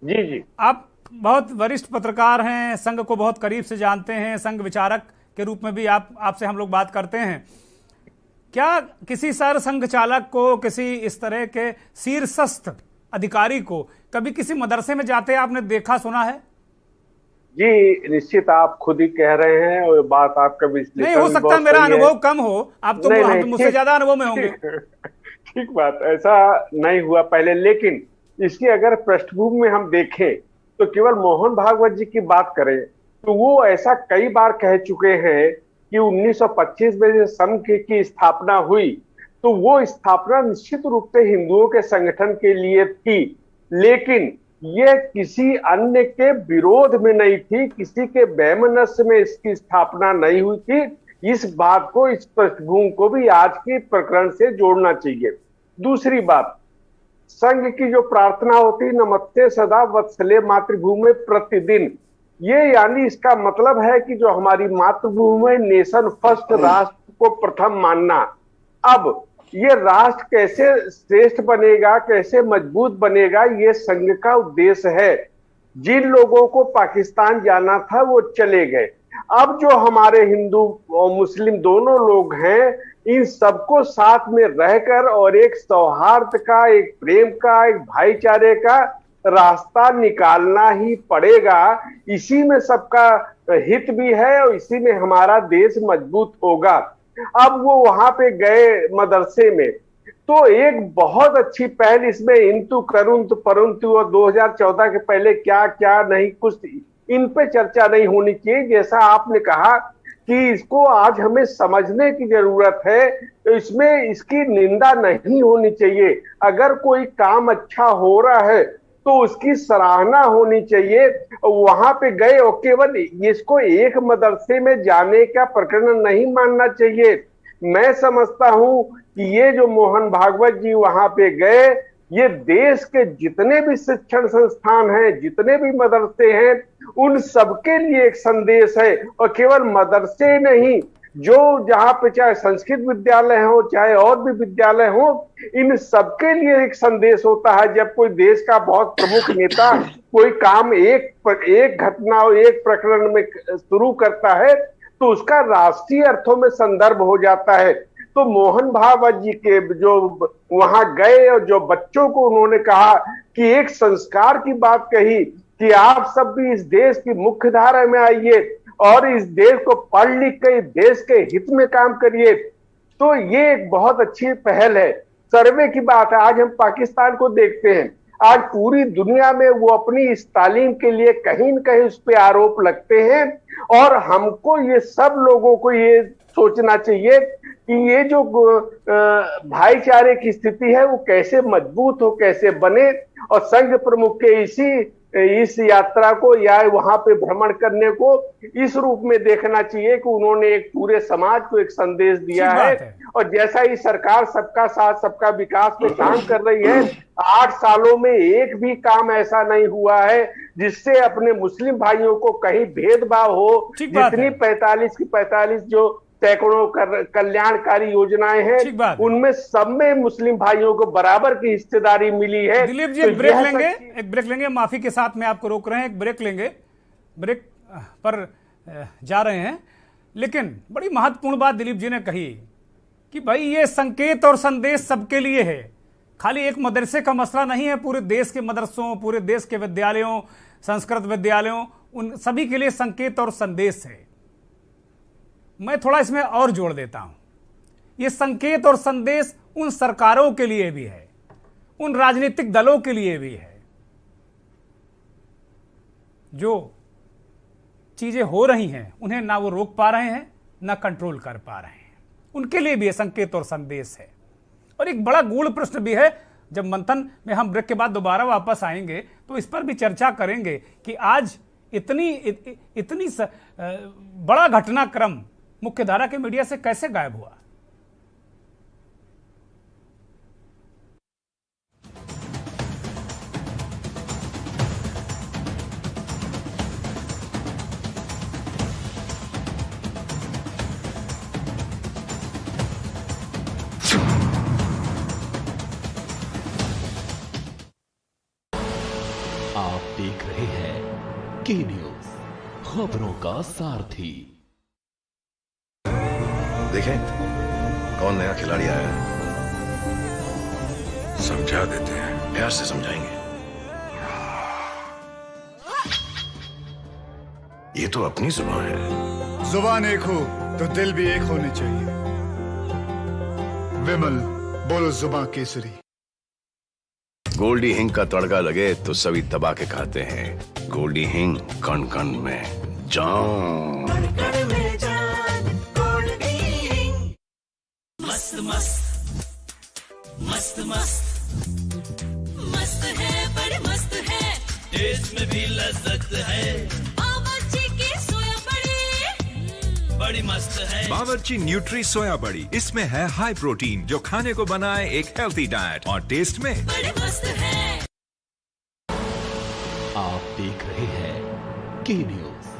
S5: जी जी
S1: आप बहुत वरिष्ठ पत्रकार हैं, संघ को बहुत करीब से जानते हैं, संघ विचारक के रूप में भी आपसे हम लोग बात करते हैं। क्या किसी सर संघ चालक को, किसी इस तरह के शीर्षस्थ अधिकारी को कभी किसी मदरसे में जाते आपने देखा, सुना है?
S5: जी निश्चित, आप खुद ही कह रहे हैं और बात आपका विश्लेषण
S1: नहीं हो सकता मेरा अनुभव कम हो, आप तो मुझसे ज्यादा अनुभव में होंगे।
S5: ठीक बात, ऐसा नहीं हुआ पहले, लेकिन इसकी अगर पृष्ठभूमि में हम देखें तो केवल मोहन भागवत जी की बात करें तो वो ऐसा कई बार कह चुके हैं कि 1925 में जो संघ की स्थापना हुई तो वो स्थापना निश्चित रूप से हिंदुओं के संगठन के लिए थी, लेकिन ये किसी अन्य के विरोध में नहीं थी, किसी के वैमनस्य में इसकी स्थापना नहीं हुई थी। इस बात को, इस पृष्ठभूमि को भी आज के प्रकरण से जोड़ना चाहिए। दूसरी बात, संघ की जो प्रार्थना होती, नमस्ते सदा वत्सले मातृभूमि प्रतिदिन, ये यानी इसका मतलब है कि जो हमारी मातृभूमि नेशन फर्स्ट, राष्ट्र को प्रथम मानना। अब ये राष्ट्र कैसे श्रेष्ठ बनेगा, कैसे मजबूत बनेगा, ये संघ का उद्देश्य है। जिन लोगों को पाकिस्तान जाना था वो चले गए। अब जो हमारे हिंदू और मुस्लिम दोनों लोग हैं, इन सबको साथ में रहकर और एक सौहार्द का, एक प्रेम का, एक भाईचारे का रास्ता निकालना ही पड़ेगा। इसी में सबका हित भी है और इसी में हमारा देश मजबूत होगा। अब वो वहां पे गए मदरसे में, तो एक बहुत अच्छी पहल इसमें इंतु करुंतु परंतु और 2014 के पहले क्या क्या नहीं, कुछ इन पे चर्चा नहीं होनी चाहिए। जैसा आपने कहा कि इसको आज हमें समझने की जरूरत है, तो इसमें इसकी निंदा नहीं होनी चाहिए। अगर कोई काम अच्छा हो रहा है तो उसकी सराहना होनी चाहिए। वहां पे गए और केवल इसको एक मदरसे में जाने का प्रकरण नहीं मानना चाहिए। मैं समझता हूं कि ये जो मोहन भागवत जी वहां पे गए, ये देश के जितने भी शिक्षण संस्थान हैं, जितने भी मदरसे हैं, उन सबके लिए एक संदेश है। और केवल मदरसे नहीं, जो जहां पे चाहे संस्कृत विद्यालय हो चाहे और भी विद्यालय हो, इन सबके लिए एक संदेश होता है। जब कोई देश का बहुत प्रमुख नेता कोई काम एक घटना और एक प्रकरण में शुरू करता है तो उसका राष्ट्रीय अर्थों में संदर्भ हो जाता है। तो मोहन भागवत जी के जो वहां गए और जो बच्चों को उन्होंने कहा कि एक संस्कार की बात कही कि आप सब भी इस देश की मुख्य धारा में आइए और इस देश को पढ़ लिख के देश के हित में काम करिए, तो ये एक बहुत अच्छी पहल है। सर्वे की बात है, आज हम पाकिस्तान को देखते हैं, आज पूरी दुनिया में वो अपनी इस तालीम के लिए कहीं न कहीं उस पर आरोप लगते हैं। और हमको ये सब लोगों को ये सोचना चाहिए कि ये जो भाईचारे की स्थिति है वो कैसे मजबूत हो, कैसे बने। और संघ प्रमुख के इस यात्रा को या वहां पे भ्रमण करने को इस रूप में देखना चाहिए कि उन्होंने एक पूरे समाज को एक संदेश दिया है। और जैसा ही सरकार सबका साथ सबका विकास पे काम कर रही है, 8 सालों में एक भी काम ऐसा नहीं हुआ है जिससे अपने मुस्लिम भाइयों को कहीं भेदभाव हो। जितनी 45 की 45 जो सैकड़ों कल्याणकारी योजनाएं हैं, उनमें सब में मुस्लिम भाइयों को बराबर की हिस्सेदारी मिली है।
S1: दिलीप जी, एक ब्रेक लेंगे, माफी के साथ में आपको रोक रहे हैं, एक ब्रेक लेंगे, ब्रेक पर जा रहे हैं। लेकिन बड़ी महत्वपूर्ण बात दिलीप जी ने कही कि भाई ये संकेत और संदेश सबके लिए है, खाली एक मदरसे का मसला नहीं है, पूरे देश के मदरसों, पूरे देश के विद्यालयों, संस्कृत विद्यालयों, उन सभी के लिए संकेत और संदेश है। मैं थोड़ा इसमें और जोड़ देता हूं, ये संकेत और संदेश उन सरकारों के लिए भी है, उन राजनीतिक दलों के लिए भी है, जो चीजें हो रही हैं उन्हें ना वो रोक पा रहे हैं ना कंट्रोल कर पा रहे हैं, उनके लिए भी ये संकेत और संदेश है। और एक बड़ा गूढ़ प्रश्न भी है, जब मंथन में हम ब्रेक के बाद दोबारा वापस आएंगे तो इस पर भी चर्चा करेंगे कि आज इतनी बड़ा घटनाक्रम मुख्यधारा के मीडिया से कैसे गायब हुआ।
S6: आप देख रहे हैं के न्यूज, खबरों का सारथी।
S7: देखें कौन नया खिलाड़ी आया है, समझा देते हैं, प्यार से समझाएंगे। ये तो अपनी जुबान है।
S8: जुबान एक हो तो दिल भी एक होने चाहिए। विमल, बोलो जुबान केसरी।
S7: गोल्डी हिंग का तड़का लगे तो सभी दबा के खाते हैं। गोल्डी हिंग, कण कण में जान।
S9: मस्त मस्त मस्त मस्त मस्त है, बड़ी मस्त है, टेस्ट में भी लज्जत है। बावर्ची की सोया बड़ी बड़ी मस्त है।
S10: बावर्ची न्यूट्री सोया बड़ी, इसमें है हाई प्रोटीन जो खाने को बनाए एक हेल्थी डाइट, और टेस्ट में
S9: बड़ी मस्त है।
S6: आप देख रहे हैं के न्यूज,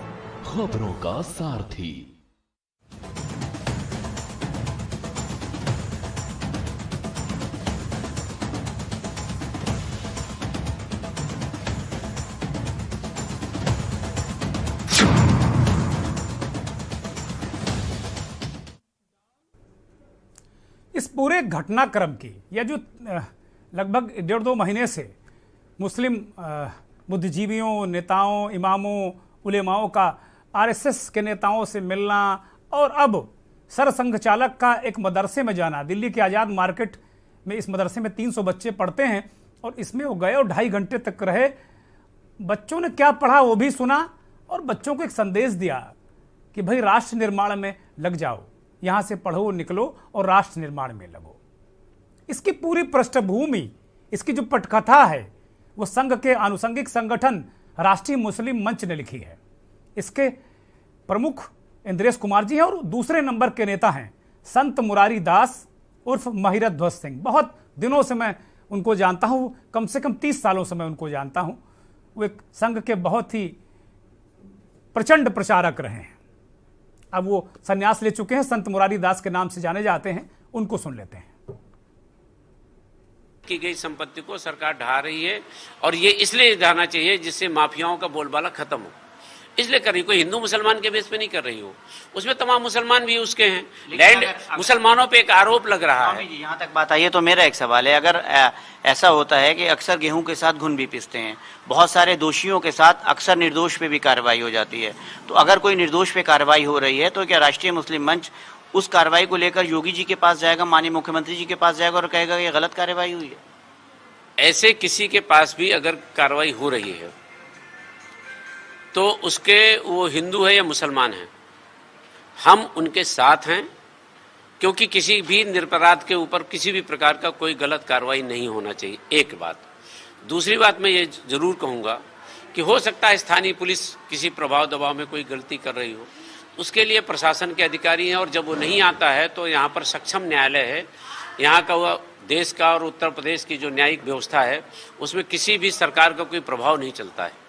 S6: खबरों का सारथी।
S1: इस पूरे घटनाक्रम की, यह जो लगभग 1.5-2 महीने से मुस्लिम बुद्धिजीवियों, नेताओं, इमामों, उलेमाओं का आरएसएस के नेताओं से मिलना और अब सरसंघ चालक का एक मदरसे में जाना, दिल्ली के आज़ाद मार्केट में इस मदरसे में 300 बच्चे पढ़ते हैं और इसमें वो गए और 2.5 घंटे तक रहे। बच्चों ने क्या पढ़ा वो भी सुना और बच्चों को एक संदेश दिया कि भाई राष्ट्र निर्माण में लग जाओ, यहाँ से पढ़ो, निकलो और राष्ट्र निर्माण में लगो। इसकी पूरी पृष्ठभूमि, इसकी जो पटकथा है वो संघ के आनुषंगिक संगठन राष्ट्रीय मुस्लिम मंच ने लिखी है। इसके प्रमुख इंद्रेश कुमार जी हैं और दूसरे नंबर के नेता हैं संत मुरारी दास उर्फ महिरत ध्वज सिंह। बहुत दिनों से मैं उनको जानता हूं, कम से कम 30 सालों से मैं उनको जानता हूं। वो एक संघ के बहुत ही प्रचंड प्रचारक रहे हैं। अब वो संन्यास ले चुके हैं, संत मुरारी दास के नाम से जाने जाते हैं। उनको सुन लेते हैं।
S11: की गई संपत्ति को सरकार ढा रही है और ये इसलिए ढाना चाहिए जिससे माफियाओं का बोलबाला खत्म हो, इसलिए कर रही। कोई हिंदू मुसलमान के बेस पे नहीं कर रही हो, उसमें तमाम मुसलमान भी उसके हैं। लैंड मुसलमानों पे एक आरोप लग रहा है।
S12: यहाँ तक बात आई है तो मेरा एक सवाल है, अगर ऐसा होता है कि अक्सर गेहूं के साथ घुन भी पीसते हैं, बहुत सारे दोषियों के साथ अक्सर निर्दोष पे भी कार्रवाई हो जाती है, तो अगर कोई निर्दोष पे कार्रवाई हो रही है तो क्या राष्ट्रीय मुस्लिम मंच उस कार्रवाई को लेकर योगी जी के पास जाएगा, माननीय मुख्यमंत्री जी के पास जाएगा और कहेगा ये गलत कार्रवाई हुई है?
S11: ऐसे किसी के पास भी अगर कार्रवाई हो रही है तो उसके वो हिंदू है या मुसलमान है, हम उनके साथ हैं, क्योंकि किसी भी निरपराध के ऊपर किसी भी प्रकार का कोई गलत कार्रवाई नहीं होना चाहिए। एक बात। दूसरी बात मैं ये जरूर कहूँगा कि हो सकता है स्थानीय पुलिस किसी प्रभाव दबाव में कोई गलती कर रही हो, उसके लिए प्रशासन के अधिकारी हैं और जब वो नहीं आता है तो यहाँ पर सक्षम न्यायालय है। यहाँ का वो देश का और उत्तर प्रदेश की जो न्यायिक व्यवस्था है उसमें किसी भी सरकार का कोई प्रभाव नहीं चलता है।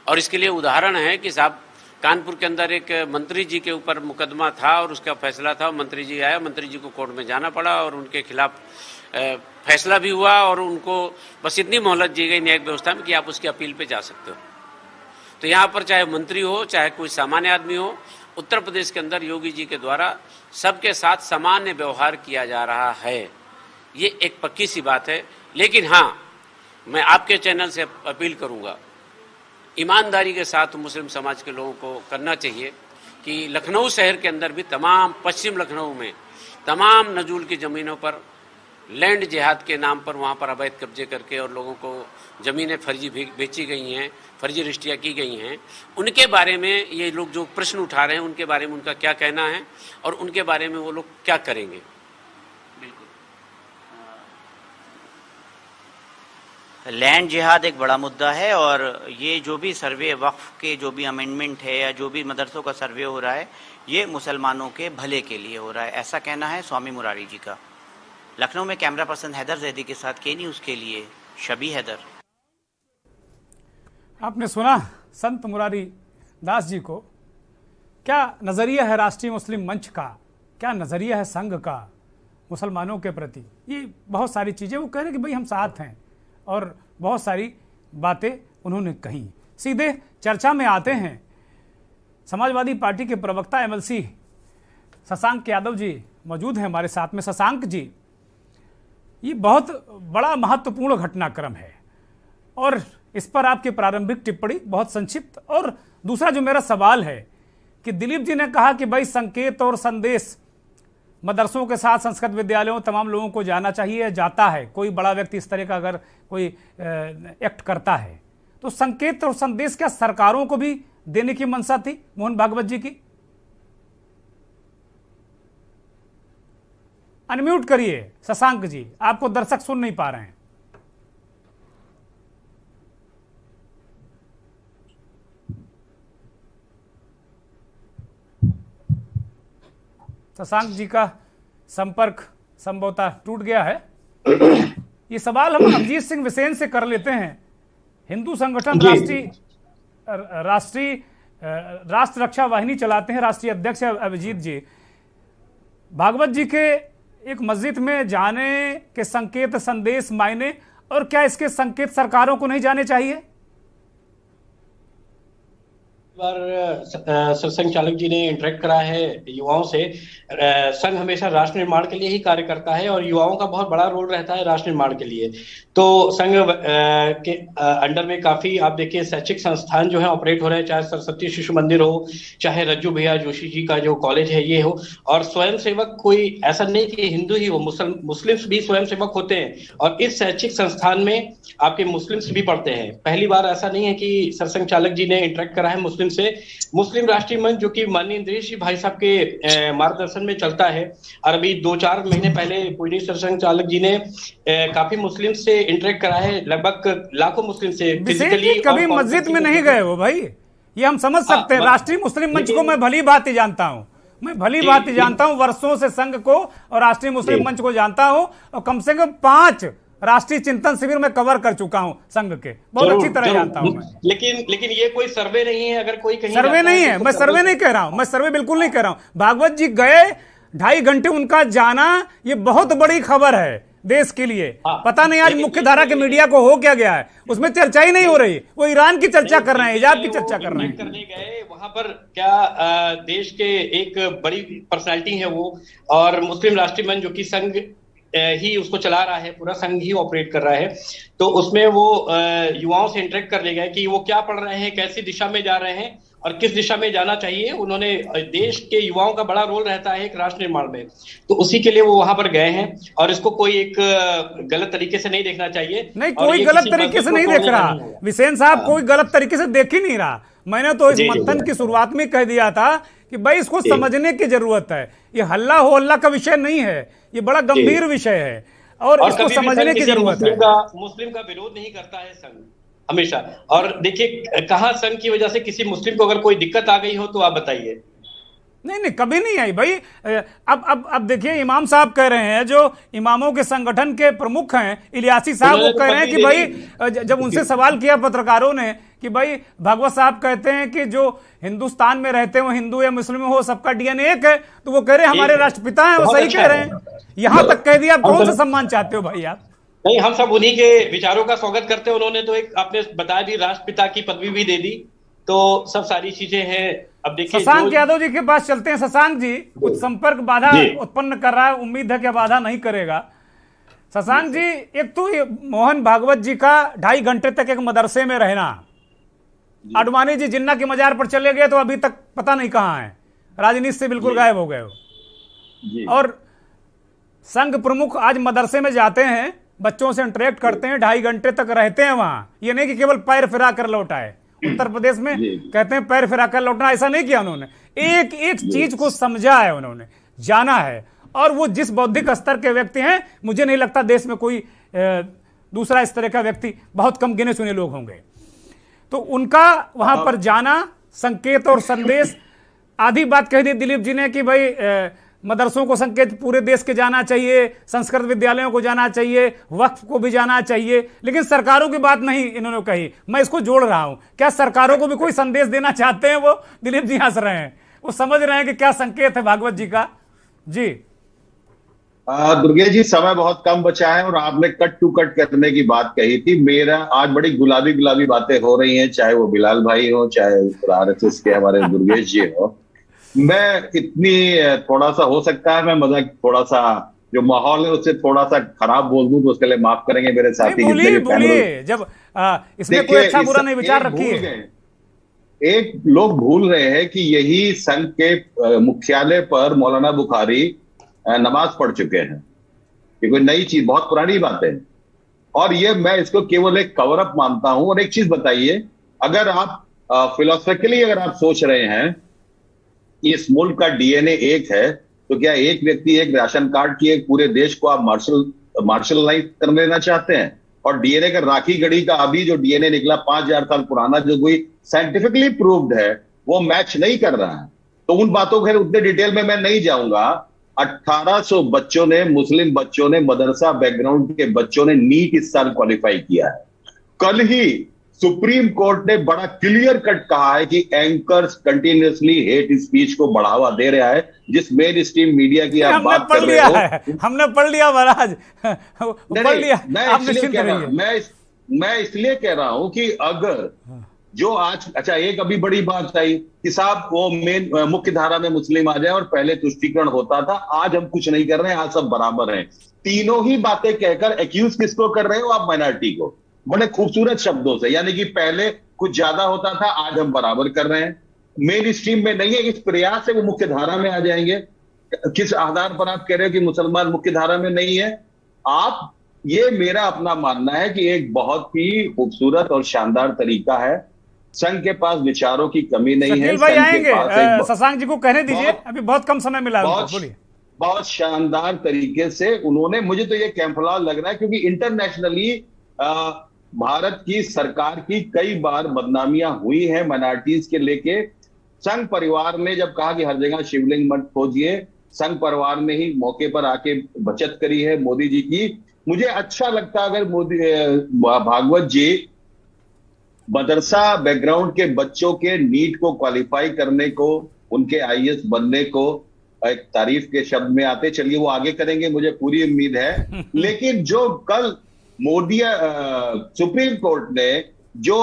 S11: और इसके लिए उदाहरण है कि साहब कानपुर के अंदर एक मंत्री जी के ऊपर मुकदमा था और उसका फैसला था, मंत्री जी आया, मंत्री जी को कोर्ट में जाना पड़ा और उनके खिलाफ फैसला भी हुआ और उनको बस इतनी मोहलत दी गई न्यायिक व्यवस्था में कि आप उसकी अपील पे जा सकते हो। तो यहाँ पर चाहे मंत्री हो चाहे कोई सामान्य आदमी हो, उत्तर प्रदेश के अंदर योगी जी के द्वारा सबके साथ सामान्य व्यवहार किया जा रहा है। ये एक पक्की सी बात है। लेकिन हाँ, मैं आपके चैनल से अपील करूँगा, ईमानदारी के साथ मुस्लिम समाज के लोगों को करना चाहिए कि लखनऊ शहर के अंदर भी तमाम पश्चिम लखनऊ में तमाम नजूल की ज़मीनों पर लैंड जिहाद के नाम पर वहाँ पर अवैध कब्जे करके और लोगों को ज़मीनें फर्जी बेची गई हैं, फर्जी रजिस्ट्रियाँ की गई हैं, उनके बारे में ये लोग जो प्रश्न उठा रहे हैं उनके बारे में उनका क्या कहना है और उनके बारे में वो लोग क्या करेंगे।
S12: लैंड जिहाद एक बड़ा मुद्दा है और ये जो भी सर्वे वक्फ के जो भी अमेंडमेंट है या जो भी मदरसों का सर्वे हो रहा है ये मुसलमानों के भले के लिए हो रहा है, ऐसा कहना है स्वामी मुरारी जी का। लखनऊ में कैमरा पर्सन हैदर जैदी के साथ के न्यूज़ के लिए शबी हैदर।
S1: आपने सुना संत मुरारी दास जी को, क्या नज़रिया है राष्ट्रीय मुस्लिम मंच का, क्या नज़रिया है संघ का मुसलमानों के प्रति। ये बहुत सारी चीज़ें वो कह रहे कि भाई हम साथ हैं और बहुत सारी बातें उन्होंने कही। सीधे चर्चा में आते हैं। समाजवादी पार्टी के प्रवक्ता एमएलसी शशांक यादव जी मौजूद हैं हमारे साथ में। शशांक जी, ये बहुत बड़ा महत्वपूर्ण घटनाक्रम है और इस पर आपकी प्रारंभिक टिप्पणी बहुत संक्षिप्त। और दूसरा जो मेरा सवाल है कि दिलीप जी ने कहा कि भाई संकेत और संदेश मदरसों के साथ संस्कृत विद्यालयों तमाम लोगों को जाना चाहिए, जाता है। कोई बड़ा व्यक्ति इस तरह का अगर कोई एक्ट करता है तो संकेत और संदेश क्या सरकारों को भी देने की मंशा थी मोहन भागवत जी की? अनम्यूट करिए शशांक जी, आपको दर्शक सुन नहीं पा रहे हैं। शशांक जी का संपर्क संभवतः टूट गया है। ये सवाल हम अभिजीत सिंह विसेन से कर लेते हैं। हिंदू संगठन राष्ट्र रक्षा वाहिनी चलाते हैं राष्ट्रीय अध्यक्ष अभिजीत जी। भागवत जी के एक मस्जिद में जाने के संकेत संदेश मायने, और क्या इसके संकेत सरकारों को नहीं जाने चाहिए?
S13: बार सरसंघ चालक जी ने इंटरेक्ट करा है युवाओं से। संघ हमेशा राष्ट्र निर्माण के लिए ही कार्य करता है और युवाओं का बहुत बड़ा रोल रहता है राष्ट्र निर्माण के लिए। तो संघ के अंडर में काफी आप देखिए शैक्षिक संस्थान जो है ऑपरेट हो रहे हैं, चाहे सरस्वती शिशु मंदिर हो, चाहे रज्जू भैया जोशी जी का जो कॉलेज है ये हो। और स्वयं सेवक कोई ऐसा नहीं कि हिंदू ही हो, मुस्लिम्स भी स्वयं सेवक होते हैं और इस शैक्षिक संस्थान में आपके मुस्लिम्स भी पढ़ते हैं। पहली बार ऐसा नहीं है कि सरसंघ चालक जी ने इंटरेक्ट करा है मुस्लिम से। मुस्लिम राष्ट्रीय मंच जो कि माननीय इंद्रेश जी भाई साहब के मार्गदर्शन में चलता है, और अभी 2-4 महीने पहले पूजनीय सरसंघ चालक जी ने काफी मुस्लिम से इंटरेक्ट करा है, लगभग लाखों मुस्लिम से फिजिकली।
S1: कभी मस्जिद में नहीं गए वो भाई, ये हम समझ सकते हैं। राष्ट्रीय मुस्लिम मंच को मैं भली भांति जानता हूँ, मैं भली भांति जानता हूँ, वर्षों से संघ को और राष्ट्रीय मुस्लिम मंच को जानता हूँ, और कम से कम 5 राष्ट्रीय चिंतन शिविर में कवर कर चुका हूं संघ के, बहुत अच्छी तरह जानता हूं मैं।
S13: लेकिन ये कोई सर्वे नहीं है। अगर कोई कहीं
S1: सर्वे नहीं है, मैं सर्वे नहीं कह रहा हूं, मैं सर्वे बिल्कुल नहीं कह रहा हूं। भागवत जी गए, 2.5 घंटे उनका जाना, ये बहुत बड़ी खबर है देश के लिए। पता नहीं आज मुख्य धारा के मीडिया को हो क्या गया है, उसमें चर्चा ही नहीं हो रही। वो ईरान की चर्चा कर रहे हैं, हिजाब की चर्चा कर रहे हैं।
S13: करने गए वहां पर क्या देश के एक बड़ी पर्सनालिटी है वो, और मुस्लिम राष्ट्रीय मंच जो कि संघ ही उसको चला रहा है, पूरा संघ ही ऑपरेट कर रहा है, तो उसमें वो युवाओं से इंटरेक्ट करने गए कि वो क्या पढ़ रहे हैं, कैसी दिशा में जा रहे हैं और किस दिशा में जाना चाहिए। उन्होंने देश के युवाओं का बड़ा रोल रहता है एक राष्ट्र निर्माण में, तो उसी के लिए वो वहां पर गए हैं। और इसको कोई एक गलत तरीके से नहीं देखना चाहिए।
S1: नहीं, कोई गलत तरीके से नहीं देख रहा विसेन साहब, कोई गलत तरीके से देख ही नहीं रहा। मैंने तो इस मंथन की शुरुआत में कह दिया था कि भाई इसको समझने की जरूरत है। ये हल्ला हो हल्ला का विषय नहीं है, ये बड़ा गंभीर विषय है और इसको समझने की जरूरत है।
S13: मुस्लिम का विरोध नहीं करता है संघ हमेशा। और देखिए कहां संघ की वजह से किसी मुस्लिम को अगर कोई दिक्कत आ गई हो तो आप बताइए।
S1: नहीं, कभी नहीं आई भाई। अब देखिए, इमाम साहब कह रहे हैं, जो इमामों के संगठन के प्रमुख हैं इलियासी साहब, वो कह रहे हैं कि भाई, जब उनसे सवाल किया पत्रकारों ने कि भाई भागवत साहब कहते हैं कि जो हिंदुस्तान में रहते हो, हिंदू या मुस्लिम हो, सबका डीएनए एक है, तो वो कह रहे हैं हमारे राष्ट्रपिता हैं, वो सही कह रहे हैं। यहां तक कह दिया, कौन सा सम्मान चाहते हो भाई आप?
S13: नहीं, हम सब उन्हीं के विचारों का स्वागत करते हैं। उन्होंने तो एक आपने बता दी, राष्ट्रपिता की पदवी भी दे दी, तो सब सारी चीजें हैं। अब देखिए,
S1: शशांक यादव जी के पास चलते हैं। शशांक जी, कुछ संपर्क बाधा उत्पन्न कर रहा है, उम्मीद है कि बाधा नहीं करेगा। शशांक जी, एक तो मोहन भागवत जी का 2.5 घंटे तक एक मदरसे में रहना, आडवाणी जी जिन्ना के मजार पर चले गए तो अभी तक पता नहीं कहां है, राजनीति से बिल्कुल गायब हो गए हो। और संघ प्रमुख आज मदरसे में जाते हैं, बच्चों से इंटरेक्ट करते हैं, 2.5 घंटे तक रहते हैं वहां। ये नहीं कि केवल पैर फिरा कर लौट आए। उत्तर प्रदेश में कहते हैं पैर फिरा कर लौटना, ऐसा नहीं किया उन्होंने। एक एक चीज को समझा है उन्होंने, जाना है। और वो जिस बौद्धिक स्तर के व्यक्ति हैं, मुझे नहीं लगता देश में कोई दूसरा इस तरह का व्यक्ति, बहुत कम गिने चुने लोग होंगे। तो उनका वहां पर जाना, संकेत और संदेश। आधी बात कह दी दिलीप जी ने कि भाई मदरसों को संकेत पूरे देश के जाना चाहिए, संस्कृत विद्यालयों को जाना चाहिए, वक्फ को भी जाना चाहिए, लेकिन सरकारों की बात नहीं इन्होंने कही। मैं इसको जोड़ रहा हूं, क्या सरकारों को भी कोई संदेश देना चाहते हैं? वो दिलीप जी हंस रहे हैं, वो समझ रहे हैं कि क्या संकेत है भागवत जी का। जी
S14: दुर्गेश जी, समय बहुत कम बचा है और आपने कट टू कट करने की बात कही थी। मेरा आज बड़ी गुलाबी गुलाबी बातें हो रही हैं, चाहे वो बिलाल भाई हो, चाहे RSS के हमारे दुर्गेश जी हो। मैं इतनी थोड़ा सा हो सकता है, मैं मजाक थोड़ा सा जो माहौल है उससे थोड़ा सा खराब बोल दूं तो उसके लिए माफ करेंगे मेरे साथी।
S1: बोलिए, जब इसमें कोई अच्छा बुरा नहीं विचार रखिए।
S14: एक लोग भूल रहे हैं कि यही संघ के मुख्यालय पर मौलाना बुखारी नमाज पढ़ चुके हैं। ये कोई नई चीज, बहुत पुरानी बात है। और ये मैं इसको केवल एक कवर अप मानता हूं। और एक चीज बताइए, अगर आप फिलोसफिकली अगर आप सोच रहे हैं कि इस मुल्क का डीएनए एक है, तो क्या एक व्यक्ति एक राशन कार्ड की एक पूरे देश को आप मार्शलाइज कर लेना चाहते हैं? और डीएनए का राखी गढ़ी का अभी जो डीएनए निकला 5000 साल पुराना, जो कोई साइंटिफिकली प्रूव्ड है, वो मैच नहीं कर रहा है। तो उन बातों के उतने डिटेल में मैं नहीं जाऊंगा। 1800 बच्चों ने, मुस्लिम बच्चों ने, मदरसा बैकग्राउंड के बच्चों ने नीट इस साल क्वालिफाई किया है। कल ही सुप्रीम कोर्ट ने बड़ा क्लियर कट कहा है कि एंकर्स कंटिन्यूअसली हेट स्पीच को बढ़ावा दे रहा है। जिस मेन स्ट्रीम मीडिया की आप बात कर रहे हो,
S1: हमने पढ़ लिया महाराज, पढ़ लिया।
S14: मैं इसलिए कह रहा हूं कि अगर जो आज, अच्छा एक अभी बड़ी बात आई कि साहब वो मेन मुख्य धारा में मुस्लिम आ जाए और पहले तुष्टीकरण होता था, आज हम कुछ नहीं कर रहे हैं, आज सब बराबर हैं। तीनों ही बातें कहकर एक्यूज किसको कर रहे हो आप? माइनॉरिटी को, बड़े खूबसूरत शब्दों से। यानी कि पहले कुछ ज्यादा होता था, आज हम बराबर कर रहे हैं। मेन स्ट्रीम में नहीं है, इस प्रयास से वो मुख्य धारा में आ जाएंगे। किस आधार पर आप कह रहे हो कि मुसलमान मुख्य धारा में नहीं है? आप, ये मेरा अपना मानना है कि एक बहुत ही खूबसूरत और शानदार तरीका है। संघ के पास विचारों की कमी नहीं है।
S1: भाई आएंगे, शशांक जी को कहने दीजिए, अभी बहुत कम समय मिला है। बोलिए।
S14: बहुत शानदार तरीके से उन्होंने, मुझे तो ये कैंपलाज लग रहा है क्योंकि इंटरनेशनली भारत की सरकार की कई बार बदनामियां हुई हैं माइनॉरिटीज के लेके। संघ परिवार ने जब कहा कि हर जगह शिवलिंग मत खोजिए, संघ परिवार ने ही मौके पर आके बचत करी है मोदी जी की। मुझे अच्छा लगता अगर मोदी भागवत जी मदरसा बैकग्राउंड के बच्चों के नीट को क्वालिफाई करने को, उनके आईएएस बनने को एक तारीफ के शब्द में आते। चलिए वो आगे करेंगे, मुझे पूरी उम्मीद है। लेकिन जो कल मोदी सुप्रीम कोर्ट ने जो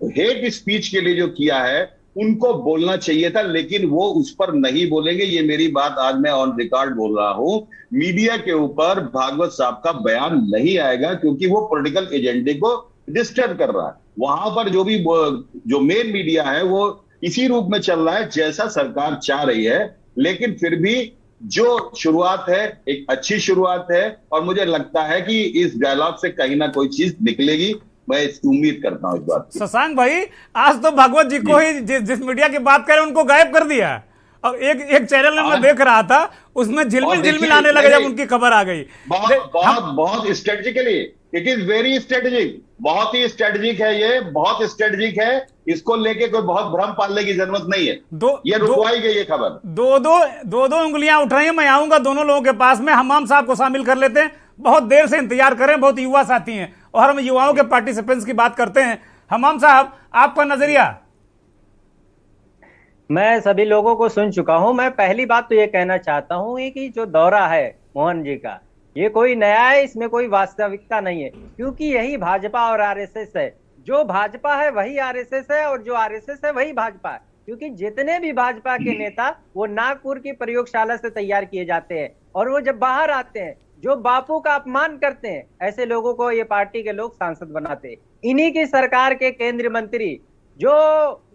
S14: हेट स्पीच के लिए जो किया है, उनको बोलना चाहिए था, लेकिन वो उस पर नहीं बोलेंगे। ये मेरी बात आज मैं ऑन रिकॉर्ड बोल रहा हूं। मीडिया के ऊपर भागवत साहब का बयान नहीं आएगा क्योंकि वो पॉलिटिकल एजेंडे को डिस्टर्ब कर रहा है। वहां पर जो मेन मीडिया है वो इसी रूप में चल रहा है जैसा सरकार चाह रही है। लेकिन फिर भी जो शुरुआत है एक अच्छी शुरुआत है और मुझे लगता है कि इस डायलॉग से कहीं ना कोई चीज निकलेगी। मैं इसकी उम्मीद करता हूं इस बात की।
S1: शशांक भाई, आज तो भागवत जी को ही जिस मीडिया की बात करें उनको गायब कर दिया। और एक चैनल में मैं देख रहा था, उसमें झिलमिल आने लगे जब उनकी खबर आ गई।
S14: बहुत strategically, it is very strategic, बहुत ही स्ट्रेटेजिक है ये, बहुत स्ट्रेटेजिक है। इसको लेके कोई बहुत भ्रम पालने की जरूरत नहीं है। ये रुकवाई गई ये खबर।
S1: दो उंगलियां उठ रही हैं। मैं आऊंगा दोनों लोगों के पास में, हमाम साहब को शामिल कर लेते हैं। बहुत देर से इंतजार करें, बहुत युवा साथी हैं और हम युवाओं के पार्टिसिपेंट्स की बात करते हैं। हमाम साहब, आपका नजरिया?
S15: मैं सभी लोगों को सुन चुका हूं। मैं पहली बात तो ये कहना चाहता हूं कि जो दौरा है मोहन जी का, ये कोई नया है, इसमें कोई वास्तविकता नहीं है, क्योंकि यही भाजपा और आरएसएस है। जो भाजपा है वही आरएसएस है और जो आरएसएस है वही भाजपा है। क्योंकि जितने भी भाजपा के नेता वो नागपुर की प्रयोगशाला से तैयार किए जाते हैं और वो जब बाहर आते हैं, जो बापू का अपमान करते हैं, ऐसे लोगों को ये पार्टी के लोग सांसद बनाते हैं। इन्हीं की सरकार के केंद्रीय मंत्री जो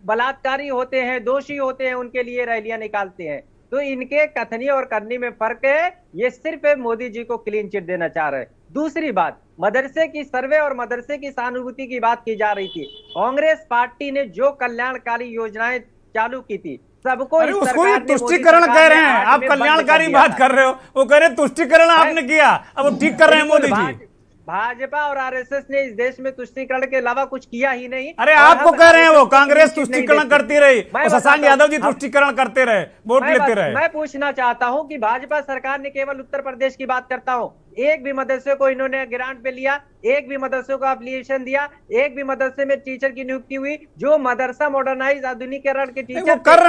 S15: बलात्कारी होते हैं, दोषी होते हैं, उनके लिए रैलियां निकालते हैं। तो इनके कथनी और करनी में फर्क है। ये सिर्फ मोदी जी को क्लीन चिट देना चाह रहे हैं। दूसरी बात, मदरसे की सर्वे और मदरसे की सहानुभूति की बात की जा रही थी। कांग्रेस पार्टी ने जो कल्याणकारी योजनाएं चालू की थी, सबको
S1: उसको ही तुष्टीकरण कह रहे हैं। आप कल्याणकारी बात कर रहे हो, वो कह रहे हैं तुष्टीकरण आपने किया, अब वो ठीक कर रहे हैं मोदी जी।
S15: भाजपा और आरएसएस ने इस देश में तुष्टीकरण के अलावा कुछ किया ही नहीं।
S1: अरे आपको कह रहे हैं वो कांग्रेस तुष्टीकरण करती रही और शशांक यादव जी तुष्टीकरण करते रहे, वोट लेते रहे।
S15: मैं पूछना चाहता हूं कि भाजपा सरकार ने केवल उत्तर प्रदेश की बात करता हूं, एक भी मदरसे को इन्होंने ग्रांट पे लिया, एक भी मदरसे को एप्लीकेशन दिया, एक भी मदरसे में टीचर की नियुक्ति हुई? जो मदरसा मॉडर्नाइज आधुनिकीकरण के टीचर
S1: वो कर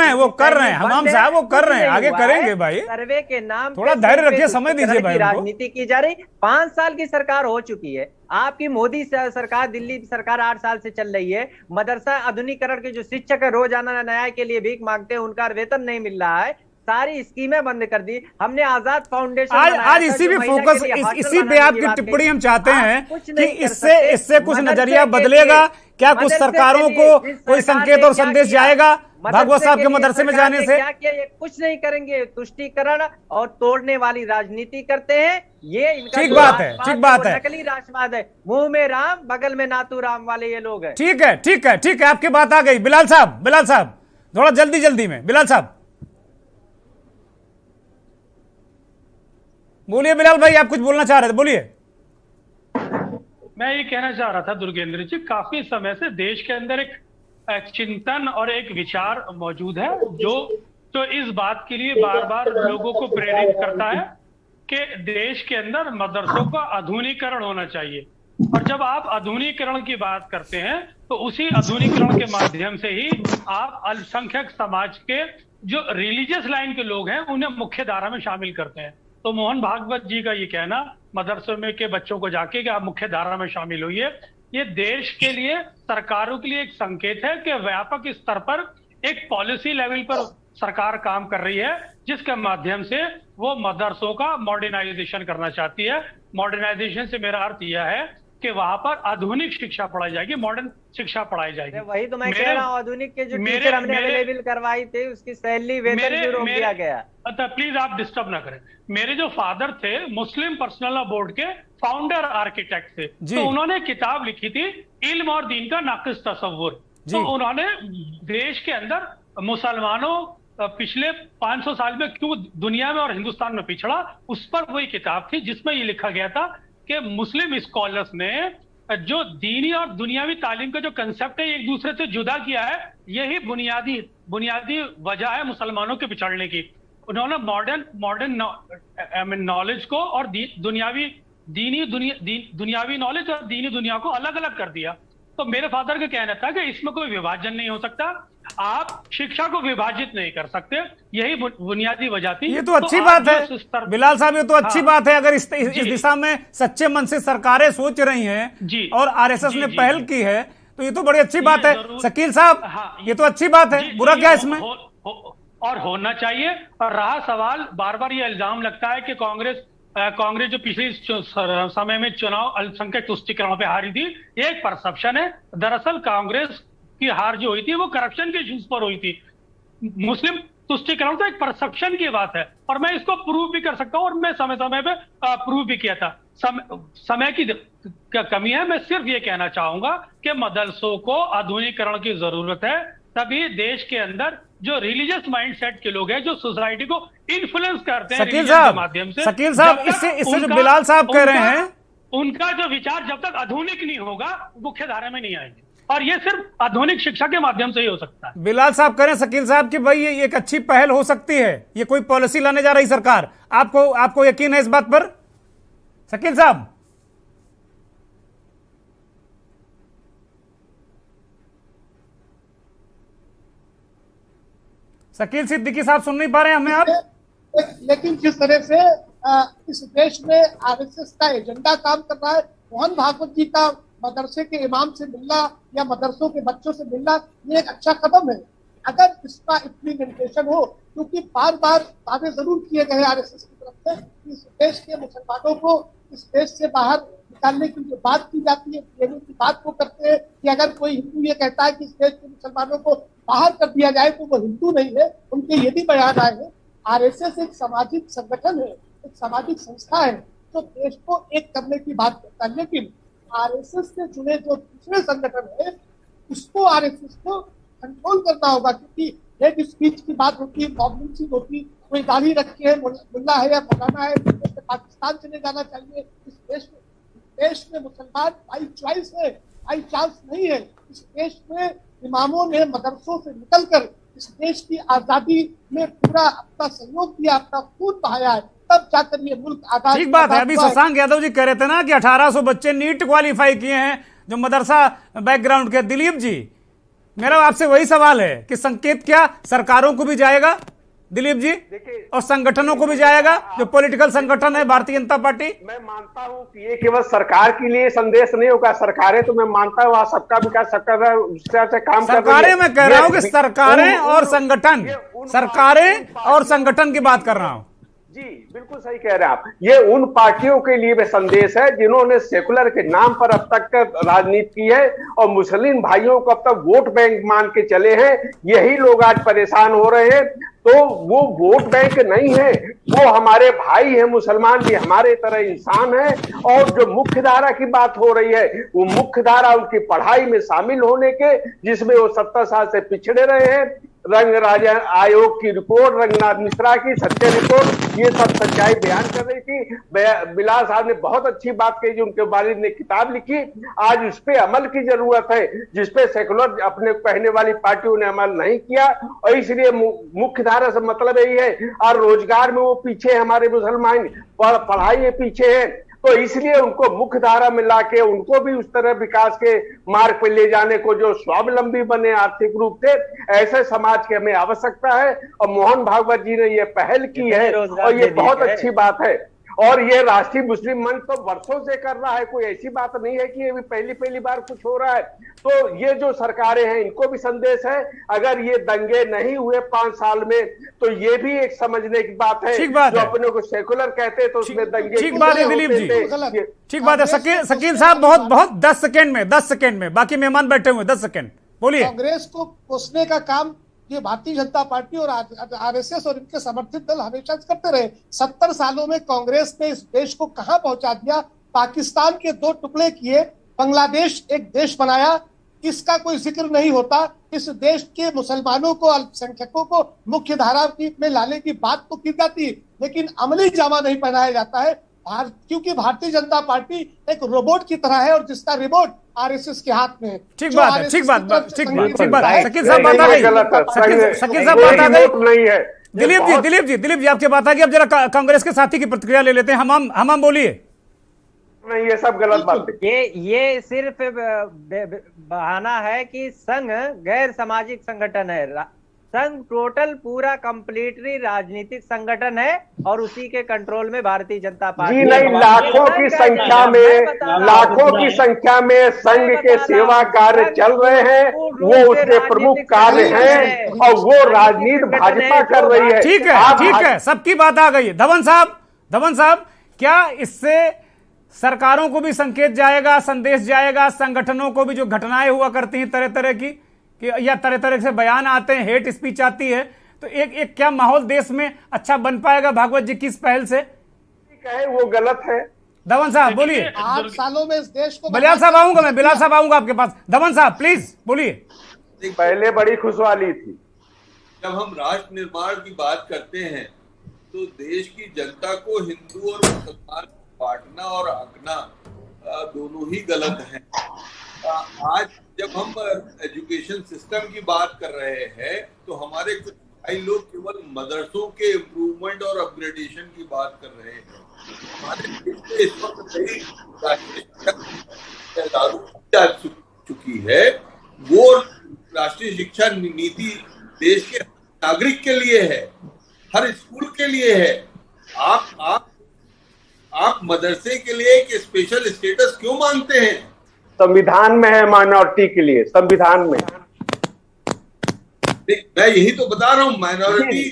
S1: रहे हैं हमाम साहब, वो कर रहे हैं, आगे करेंगे भाई।
S15: सर्वे के नाम
S1: थोड़ा धैर्य रखिए, समय दीजिए भाई।
S15: राजनीति की जा रही। 5 साल की सरकार हो चुकी है आपकी, मोदी सरकार, दिल्ली सरकार 8 साल से चल रही है। मदरसा आधुनिकीकरण के जो शिक्षक है, रोजाना न्याय के लिए भीख मांगते हैं, उनका वेतन नहीं मिल रहा है। सारी स्कीमें बंद कर दी हमने। आजाद फाउंडेशन
S1: आज इसी पे फोकस, इसी पे आपकी टिप्पणी हम चाहते हैं कि इससे कुछ नजरिया बदलेगा क्या? कुछ सरकारों को कोई संकेत और संदेश जाएगा भागवत साहब के मदरसे में जाने से?
S15: क्या किया? ये कुछ नहीं करेंगे, तुष्टीकरण और तोड़ने वाली राजनीति करते हैं। ये इनका
S1: ठीक बात है, ठीक बात है।
S15: नकली राष्ट्रवाद है, मुंह में राम बगल में नातू राम वाले ये लोग हैं।
S1: ठीक है, ठीक है, ठीक है, आपकी बात आ गई। बिलाल साहब थोड़ा जल्दी में। बिलाल साहब बोलिए। बिलाल भाई आप कुछ बोलना चाह रहे थे, बोलिए।
S2: मैं ये कहना चाह रहा था दुर्गेंद्र जी, काफी समय से देश के अंदर एक चिंतन और एक विचार मौजूद है जो तो इस बात के लिए बार बार लोगों को प्रेरित करता है कि देश के अंदर मदरसों का आधुनिकीकरण होना चाहिए। और जब आप आधुनिकीकरण की बात करते हैं तो उसी आधुनिकीकरण के माध्यम से ही आप अल्पसंख्यक समाज के जो रिलीजियस लाइन के लोग हैं उन्हें मुख्य धारा में शामिल करते हैं। तो मोहन भागवत जी का ये कहना मदरसे में के बच्चों को जाके कि आप मुख्य धारा में शामिल होइए, ये देश के लिए, सरकारों के लिए एक संकेत है कि व्यापक स्तर पर एक पॉलिसी लेवल पर सरकार काम कर रही है, जिसके माध्यम से वो मदरसों का मॉडर्नाइजेशन करना चाहती है। मॉडर्नाइजेशन से मेरा अर्थ यह है कि वहां पर आधुनिक शिक्षा पढ़ाई जाएगी, मॉडर्न शिक्षा पढ़ाई जाएगी।
S15: वही तो मैं कह रहा हूँ, आधुनिक के जो टीचर हमने अवेलेबल करवाई थी उसकी सैलरी वेतन भी रोक दिया गया।
S2: अच्छा प्लीज आप डिस्टर्ब ना करें। मेरे जो फादर थे मुस्लिम पर्सनल लॉ बोर्ड के फाउंडर आर्किटेक्ट थे, तो उन्होंने किताब लिखी थी इल्म और दीन का नाकिस तसव्वुर। तो उन्होंने देश के अंदर मुसलमानों पिछले 500 साल में क्यों दुनिया में और हिंदुस्तान में पिछड़ा, उस पर वही किताब थी जिसमें ये लिखा गया था कि मुस्लिम स्कॉलर्स ने जो दीनी और दुनियावी तालीम का जो कंसेप्ट है एक दूसरे से जुदा किया है, यही बुनियादी वजह है मुसलमानों के पिछड़ने की। उन्होंने मॉडर्न नॉलेज को और दुनियावी नॉलेज और दीनी दुनिया को अलग अलग कर दिया। तो मेरे फादर का कहना था कि इसमें कोई विभाजन नहीं हो सकता, आप शिक्षा को विभाजित नहीं कर सकते, यही बुनियादी वजह थी।
S1: ये तो अच्छी बात है बिलाल साहब, ये तो अच्छी बात है अगर इस दिशा में सच्चे मन से सरकारें सोच रही हैं और आरएसएस ने पहल की है, तो ये तो बड़ी अच्छी बात है। शकील साहब, ये तो अच्छी बात है, बुरा क्या इसमें?
S2: और होना चाहिए। और रहा सवाल, बार बार ये इल्जाम लगता है कि कांग्रेस जो पिछले समय में चुनाव अल्पसंख्यक तुष्टीकरण पे हारी थी, ये एक परसेप्शन है। दरअसल कांग्रेस की हार जो हुई थी वो करप्शन के इश्यूज पर हुई थी। मुस्लिम तुष्टीकरण तो एक परसेप्शन की बात है और मैं इसको प्रूव भी कर सकता हूं, और मैं समय समय पे प्रूव भी किया था। समय की कमी है। मैं सिर्फ ये कहना चाहूंगा कि मदरसों को आधुनिकीकरण की जरूरत है, तभी देश के अंदर जो रिलीजियस माइंडसेट के लोग हैं, जो सोसाइटी को इन्फ्लुएंस करते हैं रिलीजन के माध्यम से,
S1: शकील साहब, इससे जो बिलाल साहब कह रहे हैं,
S2: उनका जो विचार जब तक आधुनिक नहीं होगा मुख्य धारा में नहीं आएंगे, और ये सिर्फ आधुनिक शिक्षा के माध्यम से ही हो सकता है।
S1: बिलाल साहब कह रहे हैं शकील साहब कि भाई ये एक अच्छी पहल हो सकती है, ये कोई पॉलिसी लाने जा रही सरकार, आपको यकीन है इस बात पर शकील साहब? शकील सिद्दीकी साहब सुन नहीं पा रहे हैं हमें आप?
S4: लेकिन जिस तरह से इस देश में आरएसएस का एजेंडा काम कर रहा है, मोहन भागवत जी का मदरसे के इमाम से मिलना या मदरसों के बच्चों से मिलना, ये एक अच्छा कदम है अगर इसका इम्प्लीमेंटेशन हो। क्योंकि बार बार दावे जरूर किए गए आरएसएस की तरफ से कि इस देश के मुसलमानों को इस देश से बाहर निकालने की जो बात की जाती है, लेने की बात वो करते हैं कि अगर कोई हिंदू ये कहता है कि इस देश के मुसलमानों को बाहर कर दिया जाए तो वो हिंदू नहीं है, उनके ये भी बयान आए हैं। आरएसएस एक सामाजिक संगठन है, एक सामाजिक संस्था है जो देश को एक करने की बात करता है, लेकिन आरएसएस से जुड़े जो दूसरे संगठन है उसको आरएसएस को कंट्रोल करना होगा। क्योंकि हेड स्पीच की बात होती है, मॉबलिंग होती, कोई दाढ़ी रखे है, मुल्ला है या मौलाना है, पाकिस्तान चले जाना चाहिए। इस देश में मुसलमान बाई चॉइस है, बाई चांस नहीं है। इस देश में इमामों ने मदरसों से निकलकर इस देश की आजादी में पूरा अपना सहयोग किया, अपना खून बहाया है, तब जाकर ये मुल्क आजाद।
S1: ठीक बात है। अभी शशांक यादव जी कह रहे थे ना कि 1800 बच्चे नीट क्वालिफाई किए हैं जो मदरसा बैकग्राउंड के। दिलीप जी, मेरा आपसे वही सवाल है कि संकेत क्या सरकारों को भी जाएगा दिलीप जी, और संगठनों को भी जाएगा, जो पॉलिटिकल संगठन है भारतीय जनता पार्टी?
S5: मैं मानता हूं कि ये केवल सरकार के लिए संदेश नहीं होगा। सरकारें तो मैं मानता हूं सबका विकास सबका काम कर रही है।
S1: मैं कह रहा हूं कि सरकारें और संगठन, सरकारें और संगठन की बात कर रहा हूं।
S5: जी बिल्कुल सही कह रहे हैं आप। ये उन पार्टियों के लिए भी संदेश है जिन्होंने सेकुलर के नाम पर अब तक राजनीति की है और मुस्लिम भाइयों को अब तक वोट बैंक मान के चले हैं। यही लोग आज परेशान हो रहे हैं। तो वो वोट बैंक नहीं है, वो हमारे भाई है, मुसलमान भी हमारे तरह इंसान है। और जो मुख्य धारा की बात हो रही है, वो मुख्य धारा उनकी पढ़ाई में शामिल होने के, जिसमें वो 70 साल से पिछड़े रहे हैं। रंग राजा आयोग की रिपोर्ट, रंगनाथ मिश्रा की सत्य रिपोर्ट, ये सब सच्चाई बयान कर रही थी। बिलाल साहब ने बहुत अच्छी बात कही, जो उनके वालिद ने किताब लिखी। आज उस पे अमल की जरूरत है, जिसपे सेकुलर अपने कहने वाली पार्टियों ने अमल नहीं किया, और इसलिए मुख्य धारा से मतलब यही है। और रोजगार में वो पीछे, हमारे मुसलमान पढ़ाई में पीछे है, तो इसलिए उनको मुख्य धारा में लाके उनको भी उस तरह विकास के मार्ग पर ले जाने को, जो स्वावलंबी बने आर्थिक रूप से, ऐसे समाज की हमें आवश्यकता है। और मोहन भागवत जी ने ये पहल की है और ये बहुत अच्छी बात है। और ये राष्ट्रीय मुस्लिम मंच तो वर्षों से कर रहा है, कोई ऐसी बात नहीं है कि ये भी पहली बार कुछ हो रहा है। तो ये जो सरकारें हैं इनको भी संदेश है, अगर ये दंगे नहीं हुए 5 साल में तो ये भी एक समझने की बात है। जो अपने को सेकुलर कहते हैं तो उसमें दंगे
S1: ठीक बात है दिलीप जी, ठीक बात है। शकील साहब बहुत 10 सेकेंड में बाकी मेहमान बैठे हुए, 10 सेकेंड बोलिए।
S4: कांग्रेस को कोसने का काम ये भारतीय जनता पार्टी और आरएसएस और इनके समर्थित दल हमेशा करते रहे। 70 सालों में कांग्रेस ने इस देश को कहां पहुंचा दिया, पाकिस्तान के 2 टुकड़े किए, बांग्लादेश एक देश बनाया, इसका कोई जिक्र नहीं होता। इस देश के मुसलमानों को, अल्पसंख्यकों को मुख्य धारा में लाने की बात तो की जाती है, लेकिन अमली जामा नहीं पहनाया जाता है। क्योंकि भारतीय जनता पार्टी एक रोबोट की तरह है और जिसका रिमोट आरएसएस के हाथ में है।
S1: ठीक बात है। शकील साहब बात आ गई, शकील साहब बात आ गई। दिलीप जी आपकी बात आ गई। अब जरा कांग्रेस के साथी की प्रतिक्रिया ले लेते हैं। हम बोलिए।
S5: नहीं, ये सब गलत बात है।
S15: ये सिर्फ बहाना है कि संघ गैर सामाजिक संगठन है। संघ टोटल पूरा कंप्लीटली राजनीतिक संगठन है और उसी के कंट्रोल में भारतीय जनता पार्टी।
S5: जी नहीं, लाखों की संख्या में संघ के सेवा कार्य चल रहे हैं, वो उसके प्रमुख कार्य हैं और वो राजनीति भाजपा कर रही है।
S1: ठीक है, सबकी बात आ गई। धवन साहब क्या इससे सरकारों को भी संकेत जाएगा, संदेश जाएगा, संगठनों को भी जो घटनाएं हुआ करती हैं तरह तरह की, या तरह तरह से बयान आते हैं, हेट स्पीच आती है, तो एक क्या माहौल देश में अच्छा बन पाएगा भागवत जी की इस पहल से?
S5: कहे वो गलत है।
S1: धवन साहब बोलिए।
S4: 8 सालों में इस देश को
S1: बिलाल साहब आऊंगा आपके पास। धवन साहब प्लीज बोलिए।
S5: पहले बड़ी खुशहाली थी।
S3: जब हम राष्ट्र निर्माण की बात करते हैं तो देश की जनता को हिंदू और मुसलमान बांटना और आंकना दोनों ही गलत हैं। आज जब हम एजुकेशन सिस्टम की बात कर रहे हैं तो हमारे कुछ भाई लोग केवल मदरसों के इम्प्रूवमेंट और अपग्रेडेशन की बात कर रहे हैं। हमारे देश में इस वक्त लागू जा चुकी है, वो राष्ट्रीय शिक्षा नीति देश के नागरिक के लिए है, हर स्कूल के लिए है। आप मदरसे के लिए एक स्पेशल स्टेटस क्यों मांगते हैं?
S5: संविधान में है माइनॉरिटी के लिए, संविधान में।
S3: मैं यही तो बता रहा हूँ, माइनॉरिटी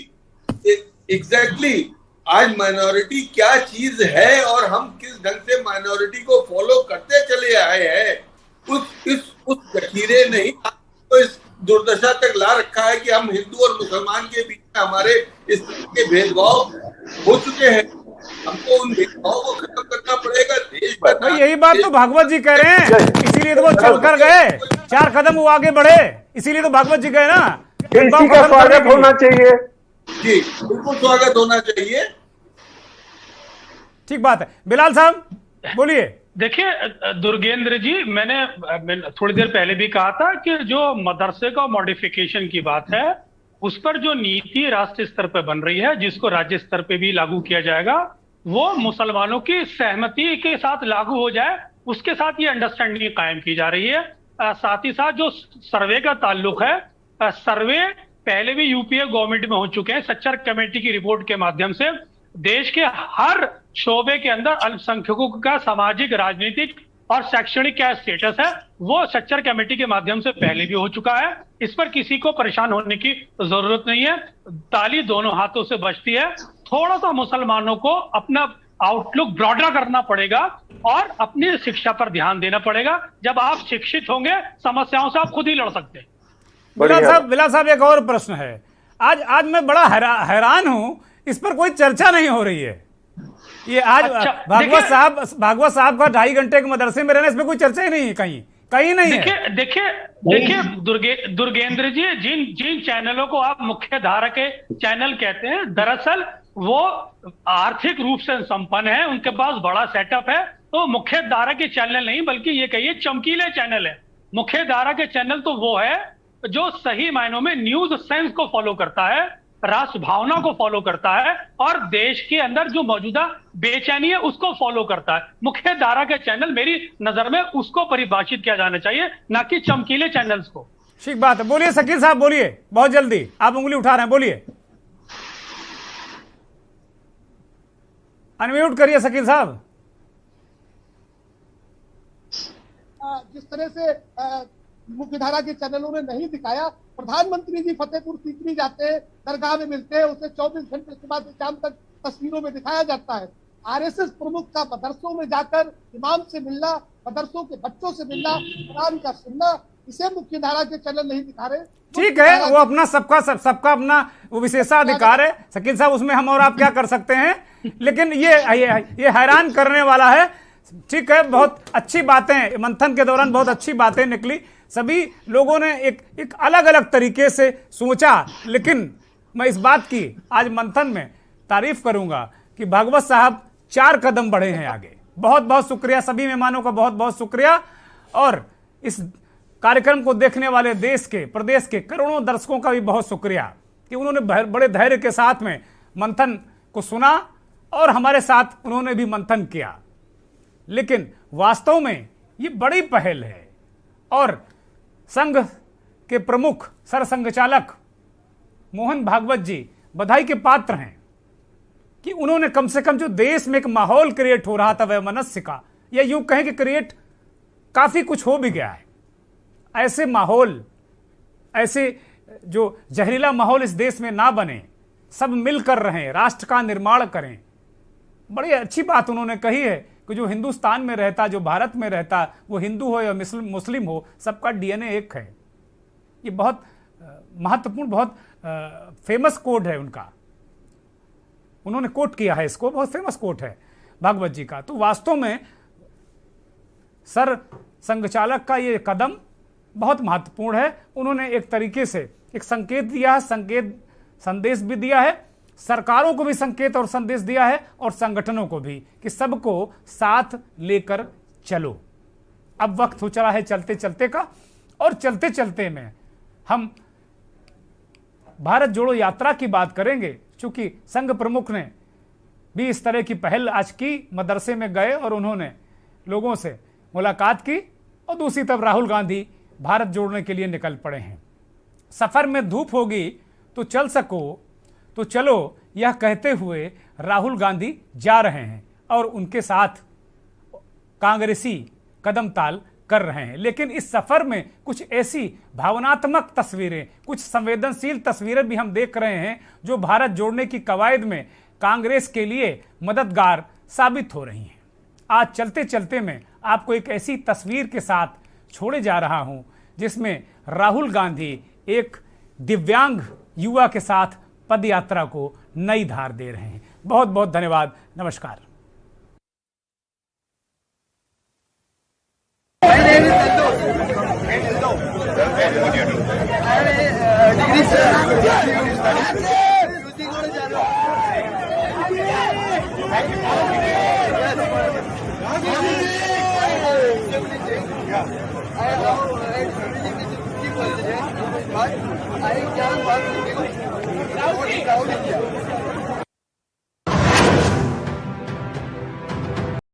S3: एग्जैक्टली आज माइनॉरिटी क्या चीज है और हम किस ढंग से माइनॉरिटी को फॉलो करते चले आए हैं। उस जखीरे ने ही तो इस दुर्दशा तक ला रखा है कि हम हिंदू और मुसलमान के बीच में हमारे इस तरह के भेदभाव हो चुके हैं। हमको उन भेदभाव को खत्म करना पड़ेगा। देश
S1: भाई यही बात तो भागवत जी कह रहे हैं, इसीलिए तो वो चल कर गए, 4 कदम वो आगे बढ़े, इसीलिए तो भागवत जी गए ना।
S5: इसी का स्वागत होना चाहिए।
S3: जी बिल्कुल स्वागत होना चाहिए।
S1: ठीक बात है। बिलाल साहब बोलिए।
S2: देखिए दुर्गेंद्र जी, मैंने थोड़ी देर पहले भी कहा था कि जो मदरसे का मॉडिफिकेशन की बात है उस पर जो नीति राष्ट्रीय स्तर पर बन रही है, जिसको राज्य स्तर पे भी लागू किया जाएगा, वो मुसलमानों की सहमति के साथ लागू हो जाए, उसके साथ ये अंडरस्टैंडिंग कायम की जा रही है। साथ ही साथ जो सर्वे का ताल्लुक है, सर्वे पहले भी यूपीए गवर्नमेंट में हो चुके हैं। सच्चर कमेटी की रिपोर्ट के माध्यम से देश के हर शोबे के अंदर अल्पसंख्यकों का सामाजिक, राजनीतिक और शैक्षणिक क्या स्टेटस है, वो सच्चर कमेटी के माध्यम से पहले भी हो चुका है। इस पर किसी को परेशान होने की जरूरत नहीं है। ताली दोनों हाथों से बजती है। थोड़ा सा मुसलमानों को अपना आउटलुक ब्रॉडर करना पड़ेगा और अपनी शिक्षा पर ध्यान देना पड़ेगा। जब आप शिक्षित होंगे, समस्याओं से आप खुद ही लड़ सकते हैं।
S1: बिलाल साहब एक और प्रश्न है। आज मैं बड़ा हैरान हूं, इस पर कोई चर्चा नहीं हो रही है। ये आज भागवत साहब का 2.5 घंटे के मदरसे में रहने, इसमें कोई चर्चा ही नहीं है, कहीं नहीं है।
S2: देखिए दुर्गेंद्र जी, जिन चैनलों को आप मुख्य धारा के चैनल कहते हैं, दरअसल वो आर्थिक रूप से संपन्न है, उनके पास बड़ा सेटअप है, तो मुख्य धारा के चैनल नहीं बल्कि ये कहिए चमकीले चैनल है। मुख्य धारा के चैनल तो वो है जो सही मायनों में न्यूज सेंस को फॉलो करता है, राष्ट्र भावना को फॉलो करता है और देश के अंदर जो मौजूदा बेचैनी है उसको फॉलो करता है। मुख्य धारा के चैनल मेरी नजर में उसको परिभाषित किया जाना चाहिए, ना कि चमकीले चैनल्स को।
S1: ठीक बात है। बोलिए शकील साहब, बोलिए, बहुत जल्दी, आप उंगली उठा रहे हैं, बोलिए। अनम्यूट करिए शकील साहब।
S4: जिस तरह से मुख्यधारा के चैनलों ने नहीं दिखाया, प्रधानमंत्री जी फतेहपुर सीकरी जाते हैं, दरगाह में मिलते हैं, उसे 24 घंटे सुबह से शाम तक तस्वीरों में दिखाया जाता है। आरएसएस प्रमुख का मदरसों में जाकर इमाम से मिलना, मदरसों के बच्चों से मिलना, कुरान का सुनना, इसे मुख्यधारा के चैनल नहीं दिखा रहे।
S1: ठीक है, वो अपना सबका अपना वो विशेषाधिकार है शकील साहब, उसमें हम और आप क्या कर सकते हैं। लेकिन ये हैरान करने वाला है। ठीक है, बहुत अच्छी बातें मंथन के दौरान बहुत अच्छी बातें निकली, सभी लोगों ने एक अलग अलग तरीके से सोचा। लेकिन मैं इस बात की आज मंथन में तारीफ करूंगा कि भागवत साहब 4 कदम बढ़े हैं आगे। बहुत बहुत शुक्रिया, सभी मेहमानों का बहुत बहुत शुक्रिया। और इस कार्यक्रम को देखने वाले देश के प्रदेश के करोड़ों दर्शकों का भी बहुत शुक्रिया कि उन्होंने बड़े धैर्य के साथ में मंथन को सुना और हमारे साथ उन्होंने भी मंथन किया। लेकिन वास्तव में ये बड़ी पहल है और संघ के प्रमुख सरसंघचालक मोहन भागवत जी बधाई के पात्र हैं कि उन्होंने कम से कम जो देश में एक माहौल क्रिएट हो रहा था वैमनस्य का, या यूं कहें कि क्रिएट काफी कुछ हो भी गया है। ऐसे माहौल, ऐसे जो जहरीला माहौल इस देश में ना बने, सब मिलकर रहें, राष्ट्र का निर्माण करें। बड़ी अच्छी बात उन्होंने कही है कि जो हिंदुस्तान में रहता, जो भारत में रहता, वो हिंदू हो या मुस्लिम हो, सबका डीएनए एक है। ये बहुत महत्वपूर्ण, बहुत फेमस कोट है उनका, उन्होंने कोट किया है इसको, बहुत फेमस कोट है भागवत जी का। तो वास्तव में सर संघचालक का ये कदम बहुत महत्वपूर्ण है। उन्होंने एक तरीके से एक संकेत दिया है, संदेश भी दिया है, सरकारों को भी संकेत और संदेश दिया है और संगठनों को भी कि सबको साथ लेकर चलो। अब वक्त हो चला है चलते चलते का, और चलते चलते में हम भारत जोड़ो यात्रा की बात करेंगे। चूंकि संघ प्रमुख ने भी इस तरह की पहल आज की, मदरसे में गए और उन्होंने लोगों से मुलाकात की, और दूसरी तरफ राहुल गांधी भारत जोड़ने के लिए निकल पड़े हैं। सफर में धूप होगी तो चल सको तो चलो, यह कहते हुए राहुल गांधी जा रहे हैं और उनके साथ कांग्रेसी कदम ताल कर रहे हैं। लेकिन इस सफर में कुछ ऐसी भावनात्मक तस्वीरें, कुछ संवेदनशील तस्वीरें भी हम देख रहे हैं जो भारत जोड़ने की कवायद में कांग्रेस के लिए मददगार साबित हो रही हैं। आज चलते चलते में आपको एक ऐसी तस्वीर के साथ छोड़े जा रहा हूं जिसमें राहुल गांधी एक दिव्यांग युवा के साथ पद यात्रा को नई धार दे रहे हैं। बहुत बहुत धन्यवाद, नमस्कार।
S9: I